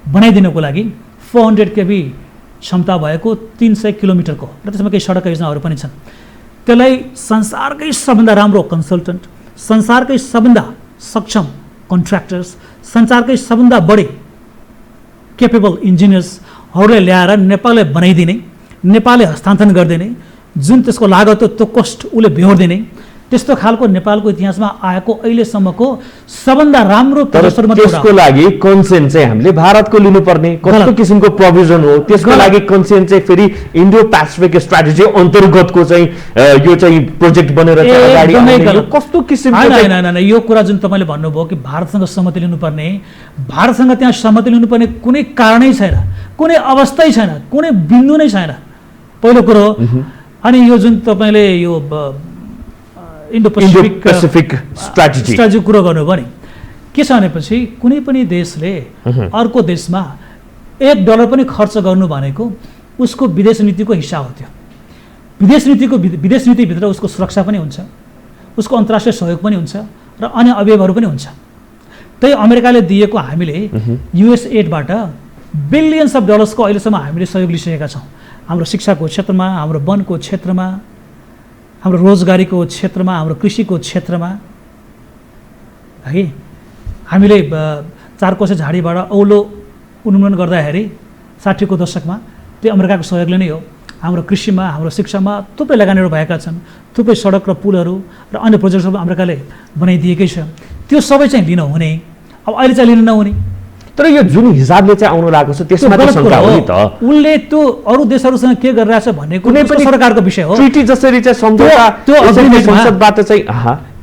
बनाइदिनको लागि 400 kV क्षमता भएको 300 किलोमिटरको र त्यसमा केही सडक योजनाहरू पनि छन्। त्यसलाई संसारकै सबभन्दा राम्रो कन्सल्टेन्ट, संसारकै सबभन्दा सक्षम कन्ट्र्याक्टर्स, संसारकै सबभन्दा बढी केपेबल इन्जिनियर्सहरूले ल्याएर नेपाललाई बनाइदिने, नेपालले हस्तान्तरण गरिदिने, जुन त्यसको लागत हो त्यो कस्ट उसले बेहोरिदिने, त्यस्तो खालको नेपालको इतिहासमा आएको अहिलेसम्मको सबभन्दा राम्रो प्रदर्शनमा त्यसको लागि कन्सेन्ट चाहिँ हामीले भारतको लिनुपर्ने कस्तो किसिमको प्रोभिजन हो? त्यसको लागि कन्सेन्ट चाहिँ फेरि इन्डो पेसिफिक स्ट्र्याटेजी अन्तर्गतको चाहिँ यो चाहिँ प्रोजेक्ट बनेर अगाडि आउने कस्तो किसिमको? हैन, यो कुरा जुन तपाईँले भन्नुभयो कि भारतसँग सहमति लिनुपर्ने, भारतसँग त्यहाँ सहमति लिनुपर्ने कुनै कारणै छैन, कुनै अवस्थै छैन, कुनै बिन्दु नै छैन पहिलो कुरो। अनि यो जुन तपाईँले यो इन्डो पेसिफिक स्ट्र्याटेजी कुरो गर्नुभयो नि, के छ भनेपछि कुनै पनि देशले अर्को देशमा $1 पनि खर्च गर्नु भनेको उसको विदेश नीतिको हिस्सा हो। त्यो विदेश नीतिभित्र उसको सुरक्षा पनि हुन्छ, उसको अन्तर्राष्ट्रिय सहयोग पनि हुन्छ र अन्य अवयवहरू पनि हुन्छ। त्यही अमेरिकाले दिएको हामीले US एडबाट $बिलियन्स को अहिलेसम्म हामीले सहयोग लिइसकेका छौँ। हाम्रो शिक्षाको क्षेत्रमा, हाम्रो वनको क्षेत्रमा, हाम्रो रोजगारीको क्षेत्रमा, हाम्रो कृषिको क्षेत्रमा है। हामीले 4 कोसे झाडीबाट औलो उन्मूलन गर्दाखेरि 60 को दशकमा त्यो अमेरिकाको सहयोगले नै हो। हाम्रो कृषिमा, हाम्रो शिक्षामा थुप्रै लगानीहरू भएका छन्, थुप्रै सडक र पुलहरू र अन्य प्रोजेक्टहरू अमेरिकाले बनाइदिएकै छ। त्यो सबै चाहिँ लिन हुने, अब अहिले चाहिँ लिन नहुने। तर यो जुन हिसाबले चाहिँ आउनु लागेको छ त्यसमा त शंका हो नि त। उनले त्यो अरू देशहरूसँग के गरिरहेछ भन्ने कुनै पनि सरकारको विषय हो। ट्रिटी जसरी चाहिँ सम्झौता त्यो संसदबाट चाहिँ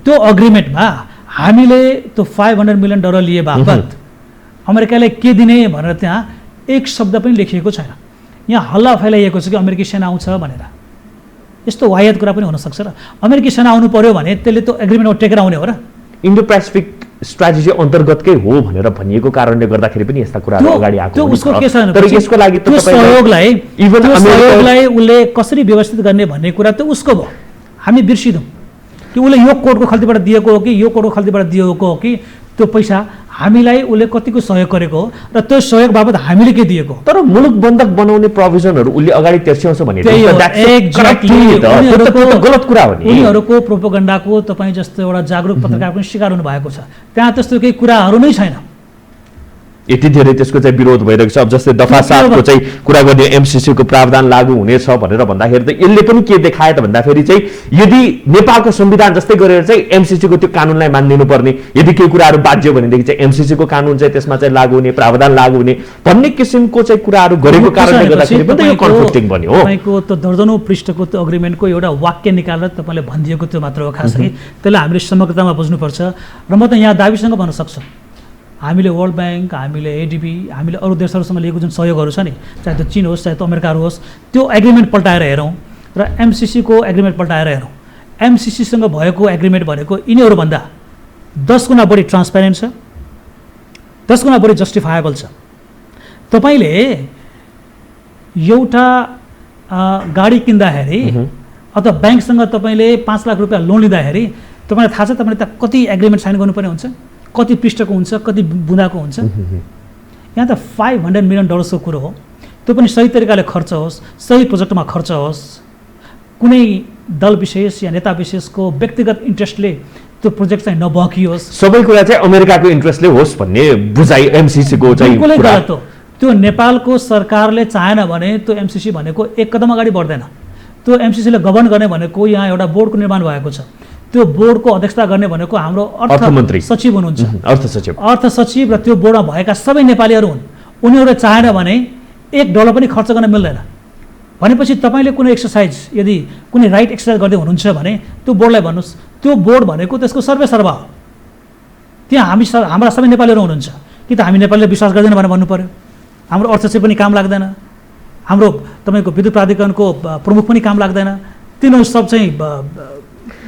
त्यो अग्रिमेन्टमा हामीले त्यो $500 मिलियन लिए बापत अमेरिकाले के दिने भनेर त्यहाँ एक शब्द पनि लेखिएको छैन। यहाँ हल्ला फैलाइएको छ कि अमेरिकी सेना आउँछ भनेर। यस्तो वाहियात कुरा पनि हुन सक्छ र अमेरिकी सेना आउनु पर्यो भने त्यसले त्यो एग्रिमेन्टमा टेकेर आउने हो र? इन्डो पेसिफिक स्ट्राटेजी अन्तर्गतकै हो भनेर भनिएको कारणले गर्दाखेरि पनि यस्ता कुराहरू अगाडि आएको त्यो उसको के छ तर यसको लागि त्यो सहयोगलाई इभन सहयोगलाई उसले कसरी व्यवस्थित गर्ने भन्ने कुरा त उसको भयो, हामी बिर्सिदौँ कि उसले यो कोडको खल्तीबाट दिएको हो कि यो कोडको खल्तीबाट दिएको हो कि त्यो पैसा हामीलाई उसले कतिको सहयोग गरेको हो र त्यो सहयोग बाबत हामीले के दिएको। तर मुलुक बन्धक बनाउने प्रोभिजनहरू उसले अगाडि तेर्स्याउँछ भने गलत कुरा हो नि। उनीहरूको प्रोपोगन्डाको तपाईँ जस्तो एउटा जागरुक पत्रकार पनि शिकार हुनु भएको छ, त्यहाँ त्यस्तो केही कुराहरू नै छैन। यति धेरै त्यसको चाहिँ विरोध भइरहेको छ। अब जस्तै दफा 7 को चाहिँ कुरा गर्ने एमसीसी को प्रावधान लागू हुनेछ भनेर भन्दाखेरि त यसले पनि के देखाए त भन्दाखेरि चाहिँ यदि नेपालको संविधान जस्तै गरेर चाहिँ एमसीसी को त्यो कानुनलाई मानिदिनु पर्ने, यदि केही कुराहरू बाध्य भनेदेखि चाहिँ एमसीसी को कानुन चाहिँ त्यसमा चाहिँ लागू हुने, प्रावधान लागू हुने भन्ने किसिमको चाहिँ कुराहरू गरेको कारणले गर्दाखेरि पनि यो कन्फ्लिक्टिङ बन्यो हो। तपाईको त दर्जनौं पृष्ठको त्यो अग्रिमेन्टको एउटा वाक्य निकालेर तपाईले भनिदिएको त्यो मात्र हो खास गरी। त्यसलाई हामीले समग्रतामा बुझ्नुपर्छ र म त यहाँ दाबीसँग भन्न सक्छु, हामीले वर्ल्ड ब्याङ्क, हामीले एडिबी, हामीले अरू देशहरूसँग लिएको जुन सहयोगहरू छ नि, चाहे त्यो चीन होस् चाहे त्यो अमेरिकाहरू होस्, त्यो एग्रिमेन्ट पल्टाएर हेरौँ र एमसीसी को एग्रिमेन्ट पल्टाएर हेरौँ। एमसीसीसँग भएको एग्रिमेन्ट भनेको यिनीहरूभन्दा 10 गुणा बढी ट्रान्सप्यारेन्ट छ, 10 गुणा बढी जस्टिफाएबल छ। तपाईँले एउटा गाडी किन्दाखेरि अथवा ब्याङ्कसँग तपाईँले 5 लाख रुपियाँ लोन लिँदाखेरि तपाईँलाई थाहा छ तपाईँले त्यहाँ कति एग्रिमेन्ट साइन गर्नुपर्ने हुन्छ, कति पृष्ठको हुन्छ, कति बुँदाको हुन्छ। यहाँ त $500 मिलियन को कुरो हो, त्यो पनि सही तरिकाले खर्च होस्, सही प्रोजेक्टमा खर्च होस्, कुनै दल विशेष या नेता विशेषको व्यक्तिगत इन्ट्रेस्टले त्यो प्रोजेक्ट चाहिँ नबकियोस्। सबै कुरा चाहिँ अमेरिकाको इन्ट्रेस्टले होस् भन्ने बुझाइ एमसीसी को चाहिँ बिल्कुलै गलत हो। त्यो नेपालको सरकारले चाहेन भने त्यो एमसीसी भनेको एक कदम अगाडि बढ्दैन। त्यो एमसीसीले गभर्न गर्ने भनेको यहाँ एउटा बोर्डको निर्माण भएको छ, त्यो बोर्डको अध्यक्षता गर्ने भनेको हाम्रो अर्थमन्त्री सचिव हुनुहुन्छ, अर्थ सचिव र त्यो बोर्डमा भएका सबै नेपालीहरू हुन्। उनीहरूले चाहेन भने $1 पनि खर्च गर्न मिल्दैन। भनेपछि तपाईँले कुनै एक्सर्साइज यदि कुनै राइट एक्सर्साइज गर्दै हुनुहुन्छ भने त्यो बोर्डलाई भन्नुहोस्, त्यो बोर्ड भनेको त्यसको सर्वेसर्वा हो। त्यहाँ हाम्रा सबै नेपालीहरू हुनुहुन्छ, कि त हामी नेपालीले विश्वास गर्दैन भनेर भन्नु पर्यो। हाम्रो अर्थ सचिव पनि काम लाग्दैन, हाम्रो तपाईँको विद्युत प्राधिकरणको प्रमुख पनि काम लाग्दैन, तिनीहरू सब चाहिँ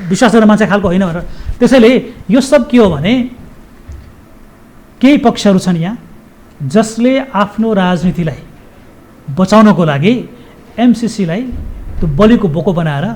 विश्वास गर्ने मान्छे खालको होइन भनेर। त्यसैले यो सब के हो भने केही पक्षहरू छन् यहाँ जसले आफ्नो राजनीतिलाई बचाउनको लागि एमसीसीलाई त्यो बलिको बोको बनाएर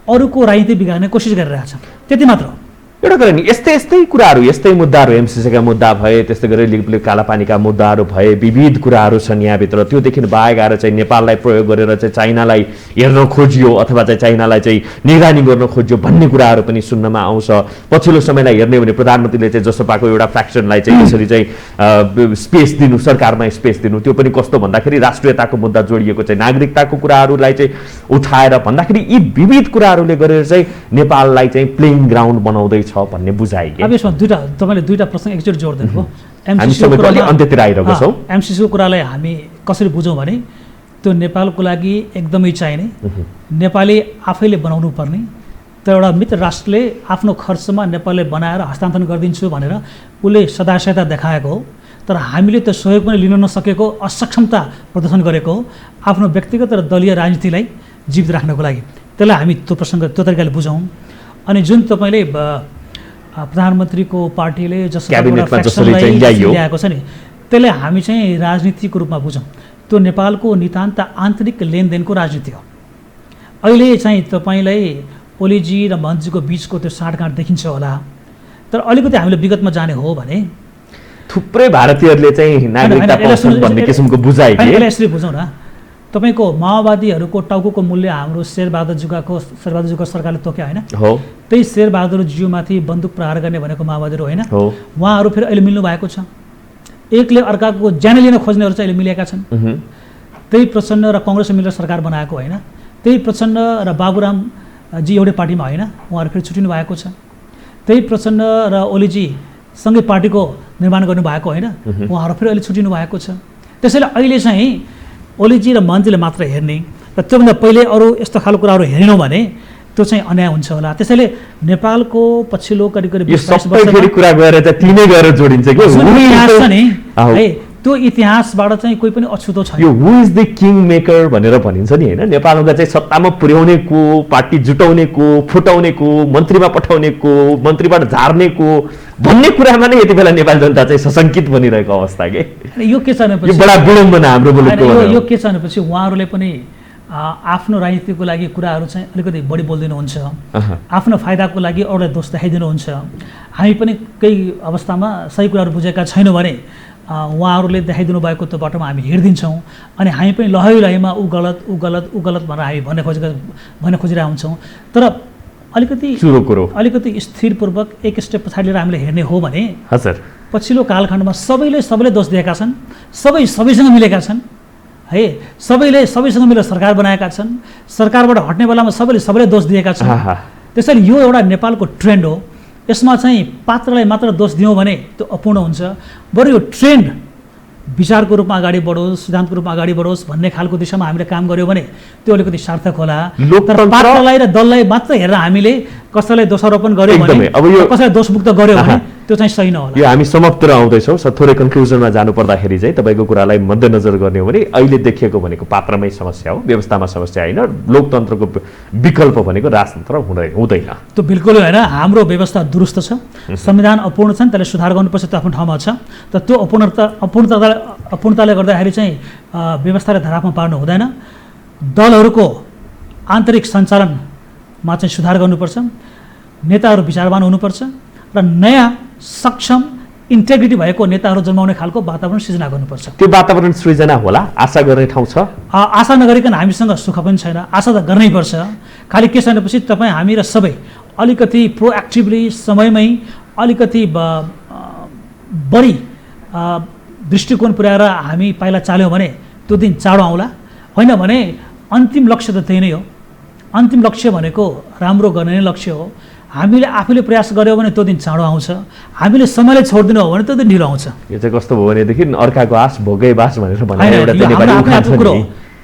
अरूको राजनीति बिगार्ने कोसिस गरिरहेछन्, त्यति मात्र हो। एउटा कुरा नि यस्तै कुराहरू, यस्तै मुद्दाहरू एमसीसीका मुद्दा भए, त्यस्तै गरेर लिगले कालापानीका मुद्दाहरू भए, विविध कुराहरू छन् यहाँभित्र। त्योदेखि बाहेक आएर चाहिँ नेपाललाई प्रयोग गरेर चाहिँ चाइनालाई हेर्न खोजियो अथवा चाहिँ चाइनालाई चाहिँ निगरानी गर्न खोजियो भन्ने कुराहरू पनि सुन्नमा आउँछ। पछिल्लो समयलाई हेर्ने भने प्रधानमन्त्रीले चाहिँ जसपाको एउटा फ्याक्सनलाई चाहिँ यसरी चाहिँ स्पेस दिनु, सरकारमा स्पेस दिनु, त्यो पनि कस्तो भन्दाखेरि राष्ट्रियताको मुद्दा जोडिएको चाहिँ नागरिकताको कुराहरूलाई चाहिँ उठाएर भन्दाखेरि यी विविध कुराहरूले गरेर चाहिँ नेपाललाई चाहिँ प्लेइङ ग्राउन्ड बनाउँदै छ भन्ने बुझाइ के। अब यसमा तपाईले दुईटा प्रश्न एकचोटि जोड्दैन हो। अन्त्यतिर आइरहेको छौँ। एमसीसीको कुरालाई हामी कसरी बुझौँ भने त्यो नेपालको लागि एकदमै चाहिने, नेपालले आफैले बनाउनु पर्ने, तर एउटा मित्र राष्ट्रले आफ्नो खर्चमा नेपालले बनाएर हस्तान्तरण गरिदिन्छु भनेर उसले सदाशयता देखाएको हो। तर हामीले त्यो सहयोग पनि लिन नसकेको असक्षमता प्रदर्शन गरेको हो आफ्नो व्यक्तिगत र दलीय राजनीतिलाई जीवित राख्नको लागि। त्यसलाई हामी त्यो प्रसङ्ग त्यो तरिकाले बुझौँ। अनि जुन तपाईँले प्रधानमन्त्रीको पार्टीले ल्याएको छ नि, त्यसले हामी चाहिँ राजनीतिको रूपमा बुझौँ। त्यो नेपालको नितान्त आन्तरिक लेनदेनको राजनीति हो। अहिले चाहिँ तपाईँलाई ओलीजी र मन्त्रीको बिचको त्यो साँठगाँठ देखिन्छ होला, तर अलिकति हामीले विगतमा जाने हो भने थुप्रै भारतीयहरूले चाहिँ नागरिकता पाउँछन् भन्ने किसिमको बुझाइ के। यसरी बुझौँ न, तपाईँको माओवादीहरूको टाउको मूल्य हाम्रो शेरबहादुर जुका सरकारले तोक्यो होइन हो, त्यही शेरबहादुर ज्यूमाथि बन्दुक प्रहार गर्ने भनेको माओवादीहरू होइन हो। उहाँहरू फेरि अहिले मिल्नु भएको छ, एकले अर्काको ज्यान लिन खोज्नेहरू चाहिँ अहिले मिलेका छन्। त्यही प्रचण्ड र कङ्ग्रेस मिलेर सरकार बनाएको होइन, त्यही प्रचण्ड र बाबुराम जी एउटै पार्टीमा होइन, उहाँहरू फेरि छुट्टिनु भएको छ। त्यही प्रचण्ड र ओलीजी सँगै पार्टीको निर्माण गर्नुभएको होइन, उहाँहरू फेरि अहिले छुट्टिनु भएको छ। त्यसैले अहिले चाहिँ ओलीजी र मन्त्रीले मात्र हेर्ने र त्योभन्दा पहिले अरू यस्तो खालको कुराहरू हेरेनौँ भने त्यो चाहिँ अन्याय हुन्छ होला। त्यसैले नेपालको पछिल्लो करिब 20 वर्षमा कुरा गएर चाहिँ तिनै गएर जोडिन्छ के नि है, त्यो इतिहासबाट चाहिँ कोही पनि अछुतो छैन। यो हु इज द किङ मेकर भनेर भनिन्छ नि होइन, नेपालमा चाहिँ सत्तामा पुर्याउने को, पार्टी जुटाउने को, फुटाउने को, मन्त्रीमा पठाउने को, मन्त्रीबाट झार्ने को भन्ने कुरामा नै यति बेला नेपाली जनता चाहिँ सशङ्कित बनिरहेको अवस्था के। यो के छ भनेपछि यो बडा विडम्बना हाम्रो मुलुकको। यो के छ भनेपछि उहाँहरूले पनि आफ्नो राजनीतिको लागि कुराहरू चाहिँ अलिकति बढी बोलिदिनुहुन्छ, आफ्नो फाइदाको लागि अरूलाई दोष देखाइदिनुहुन्छ। हामी पनि केही अवस्थामा सही कुराहरू बुझेका छैनौँ भने उहाँहरूले देखाइदिनु भएको त्यो बाटोमा हामी हिँडिदिन्छौँ अनि हामी पनि लहै लहैमा ऊ गलत ऊ गलत ऊ गलत भनेर हामी भन्न खोजिरहेका हुन्छौँ। तर अलिकति स्थिरपूर्वक एक स्टेप पछाडि लिएर हामीले हेर्ने हो भने हजुर पछिल्लो कालखण्डमा सबैले दोष दिएका छन्, सबैसँग मिलेका छन् है, सबैसँग मिलेर सरकार बनाएका छन्, सरकारबाट हट्ने बेलामा सबैले दोष दिएका छन्। त्यसैले यो एउटा नेपालको ट्रेन्ड हो। यसमा चाहिँ पात्रलाई मात्र दोष दियौँ भने त्यो अपूर्ण हुन्छ। बरु यो ट्रेन्ड विचारको रूपमा अगाडि बढोस्, सिद्धान्तको रूपमा अगाडि बढोस् भन्ने खालको दिशामा हामीले काम गऱ्यौँ भने त्यो अलिकति सार्थक होला। तर पात्रलाई र दललाई मात्र हेरेर हामीले कसैलाई दोषारोपण गऱ्यौँ भने, कसैलाई दोषमुक्त गऱ्यौँ भने त्यो चाहिँ सही नहोला। यो हामी समाप्तिर आउँदैछौँ, थोरै कन्क्लुजनमा जानुपर्दाखेरि चाहिँ तपाईँको कुरालाई मध्यनजर गर्ने हो भने अहिले देखिएको भनेको पात्रमै समस्या हो, व्यवस्थामा समस्या होइन। लोकतन्त्रको विकल्प भनेको राजतन्त्र हुँदैन। त्यो बिल्कुल होइन। हाम्रो व्यवस्था दुरुस्त छ, संविधान अपूर्ण छ, त्यसले सुधार गर्नुपर्छ, त्यो आफ्नो ठाउँमा छ। तर त्यो अपूर्णताले गर्दाखेरि चाहिँ व्यवस्थालाई धरापमा पार्नु हुँदैन। दलहरूको आन्तरिक सञ्चालनमा चाहिँ सुधार गर्नुपर्छ, नेताहरू विचारवान हुनुपर्छ र नयाँ सक्षम इन्टेग्रिटी भएको नेताहरू जन्माउने खालको वातावरण सृजना गर्नुपर्छ। त्यो वातावरण सृजना होला, आशा गर्ने ठाउँ छ। आशा नगरिकन हामीसँग सुख पनि छैन, आशा त गर्नै पर्छ। खालि के छ भनेपछि तपाईँ हामी र सबै अलिकति प्रोएक्टिभली समयमै अलिकति बढी दृष्टिकोण पुर्याएर हामी पाइला चाल्यौँ भने त्यो दिन चाँडो आउला। होइन भने अन्तिम लक्ष्य त त्यही नै हो। अन्तिम लक्ष्य भनेको राम्रो गर्ने नै लक्ष्य हो। हामीले आफूले प्रयास गऱ्यौँ भने त्यो दिन चाँडो आउँछ, हामीले समयलाई छोडिदिनु हो भने त्यो दिन ढिलो आउँछ। यो चाहिँ कस्तो भयो भनेदेखि अर्काको आश भोगै बास भनेर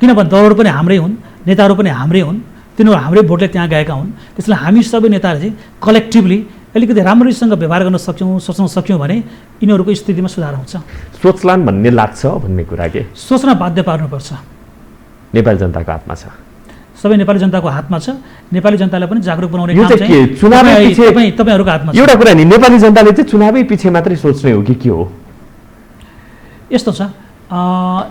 किनभने दलहरू पनि हाम्रै हुन्, नेताहरू पनि हाम्रै हुन्, तिनीहरू हाम्रै भोटले त्यहाँ गएका हुन्। त्यसलाई हामी सबै नेताहरू चाहिँ कलेक्टिभली अलिकति राम्रैसँग व्यवहार गर्न सक्यौँ, सोच्न सक्यौँ भने यिनीहरूको स्थितिमा सुधार आउँछ। सोच्लान् भन्ने लाग्छ भन्ने कुरा के सोच्न बाध्य पार्नुपर्छ। नेपाली जनताको हातमा छ, सबै नेपाली जनताको हातमा छ। नेपाली जनतालाई पनि जागरुक बनाउने काम चाहिँ तपाईँहरूको हातमा छ। एउटा कुरा नि नेपाली जनताले चाहिँ चुनावै पछि मात्रै सोच्ने हो कि के हो? यस्तो छ,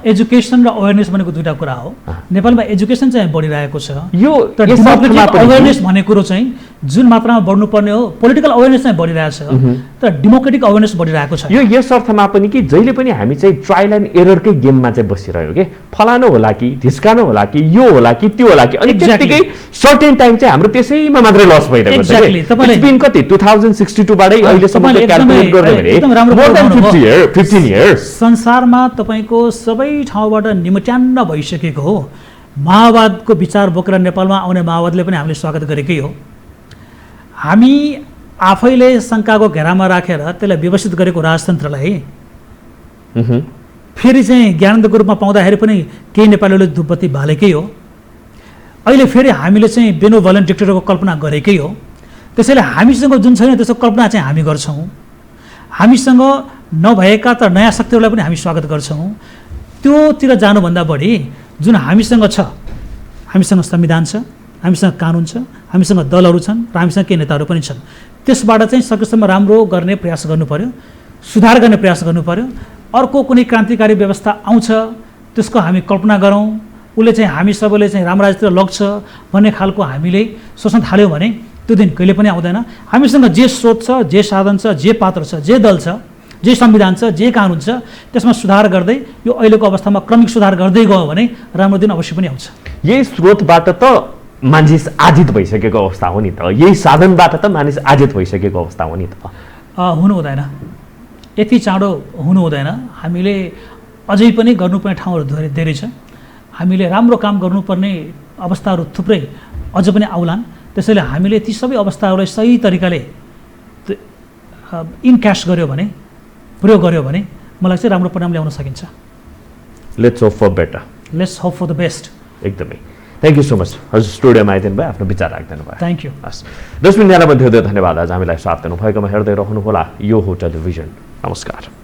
एजुकेसन र अवेरनेस भनेको दुईटा कुरा हो। नेपालमा एजुकेसन चाहिँ बढिरहेको छ, यो अवेरनेस भन्ने कुरो चाहिँ जुन मात्रामा बढ्नुपर्ने हो, पोलिटिकल अवेरनेस चाहिँ बढिरहेको छ, तर डेमोक्रेटिक अवेरनेस बढिरहेको छ। यो यस अर्थमा पनि कि जहिले पनि हामी चाहिँ ट्रायल एन्ड एररकै गेममा चाहिँ बसिरह्यो कि फलानु होला कि ढिस्कानु होला कि यो होला कि त्यो होला कि, अनि त्यतिकै सर्टेन टाइम चाहिँ हाम्रो त्यसैमा मात्रै लस भइरहेको छ। बिन कति 2062 बाटै अहिलेसम्म क्याल्कुलेट गर्ने भने 15 इयर्स संसारमा तपाईँको सबै ठाउँबाट निमट्यान्न भइसकेको हो। माओवादको विचार बोकेर नेपालमा आउने माओवादीले पनि हामीले स्वागत गरेकै हो। हामी आफैले शङ्काको घेरामा राखेर त्यसलाई व्यवस्थित गरेको राजतन्त्रलाई फेरि चाहिँ ज्ञानन्दको रूपमा पाउँदाखेरि पनि केही नेपालीहरूले धुपबत्ती बालेकै हो। अहिले फेरि हामीले चाहिँ बेनोभलेन्ट डिक्टेटरको कल्पना गरेकै हो। त्यसैले हामीसँग जुन छैन त्यसको कल्पना चाहिँ हामी गर्छौँ। हामीसँग नभएका तर नयाँ शक्तिहरूलाई पनि हामी स्वागत गर्छौँ। त्योतिर जानुभन्दा बढी जुन हामीसँग छ, हामीसँग संविधान छ, हामीसँग कानुन छ, हामीसँग दलहरू छन् र हामीसँग केही नेताहरू पनि छन्, त्यसबाट चाहिँ सकेसम्म राम्रो गर्ने प्रयास गर्नु पर्यो, सुधार गर्ने प्रयास गर्नु पर्यो। अर्को कुनै क्रान्तिकारी व्यवस्था आउँछ त्यसको हामी कल्पना गरौँ, उसले चाहिँ हामी सबैले चाहिँ राम्रो राजतिर लग्छ भन्ने खालको हामीले सोच्न थाल्यौँ भने त्यो दिन कहिले पनि आउँदैन। हामीसँग जे स्रोत छ, जे साधन छ, जे पात्र छ, जे दल छ, जे संविधान छ, जे कानुन छ, त्यसमा सुधार गर्दै यो अहिलेको अवस्थामा क्रमिक सुधार गर्दै गयो भने राम्रो दिन अवश्य पनि आउँछ। यही स्रोतबाट त मानिस आजित भइसकेको अवस्था हो नि त, यही साधनबाट त मानिस आजित भइसकेको अवस्था हो नि त। हुनु हुँदैन, यति चाँडो हुनु हुँदैन। हामीले अझै पनि गर्नुपर्ने ठाउँहरू धेरै छ। हामीले राम्रो काम गर्नुपर्ने अवस्थाहरू थुप्रै अझ पनि आउलान्। त्यसैले हामीले ती सबै अवस्थाहरूलाई सही तरिकाले इनक्यास गर्यो भने, प्रयोग गर्यो भने मलाई चाहिँ राम्रो परिणाम ल्याउन सकिन्छ। Let's hope for better, let's hope for the best. एकदमै थ्याङ्क यू सो मच। हजुर स्टुडियोमा आइदिनु भयो, आफ्नो विचार राखिदिनु भयो। Thank you. हस्, 10 मिनट यहाँलाई पनि धेरै धन्यवाद। आज हामीलाई साथ दिनुभएकोमा हेर्दै रहनुहोला यो हो टेलिभिजन। नमस्कार।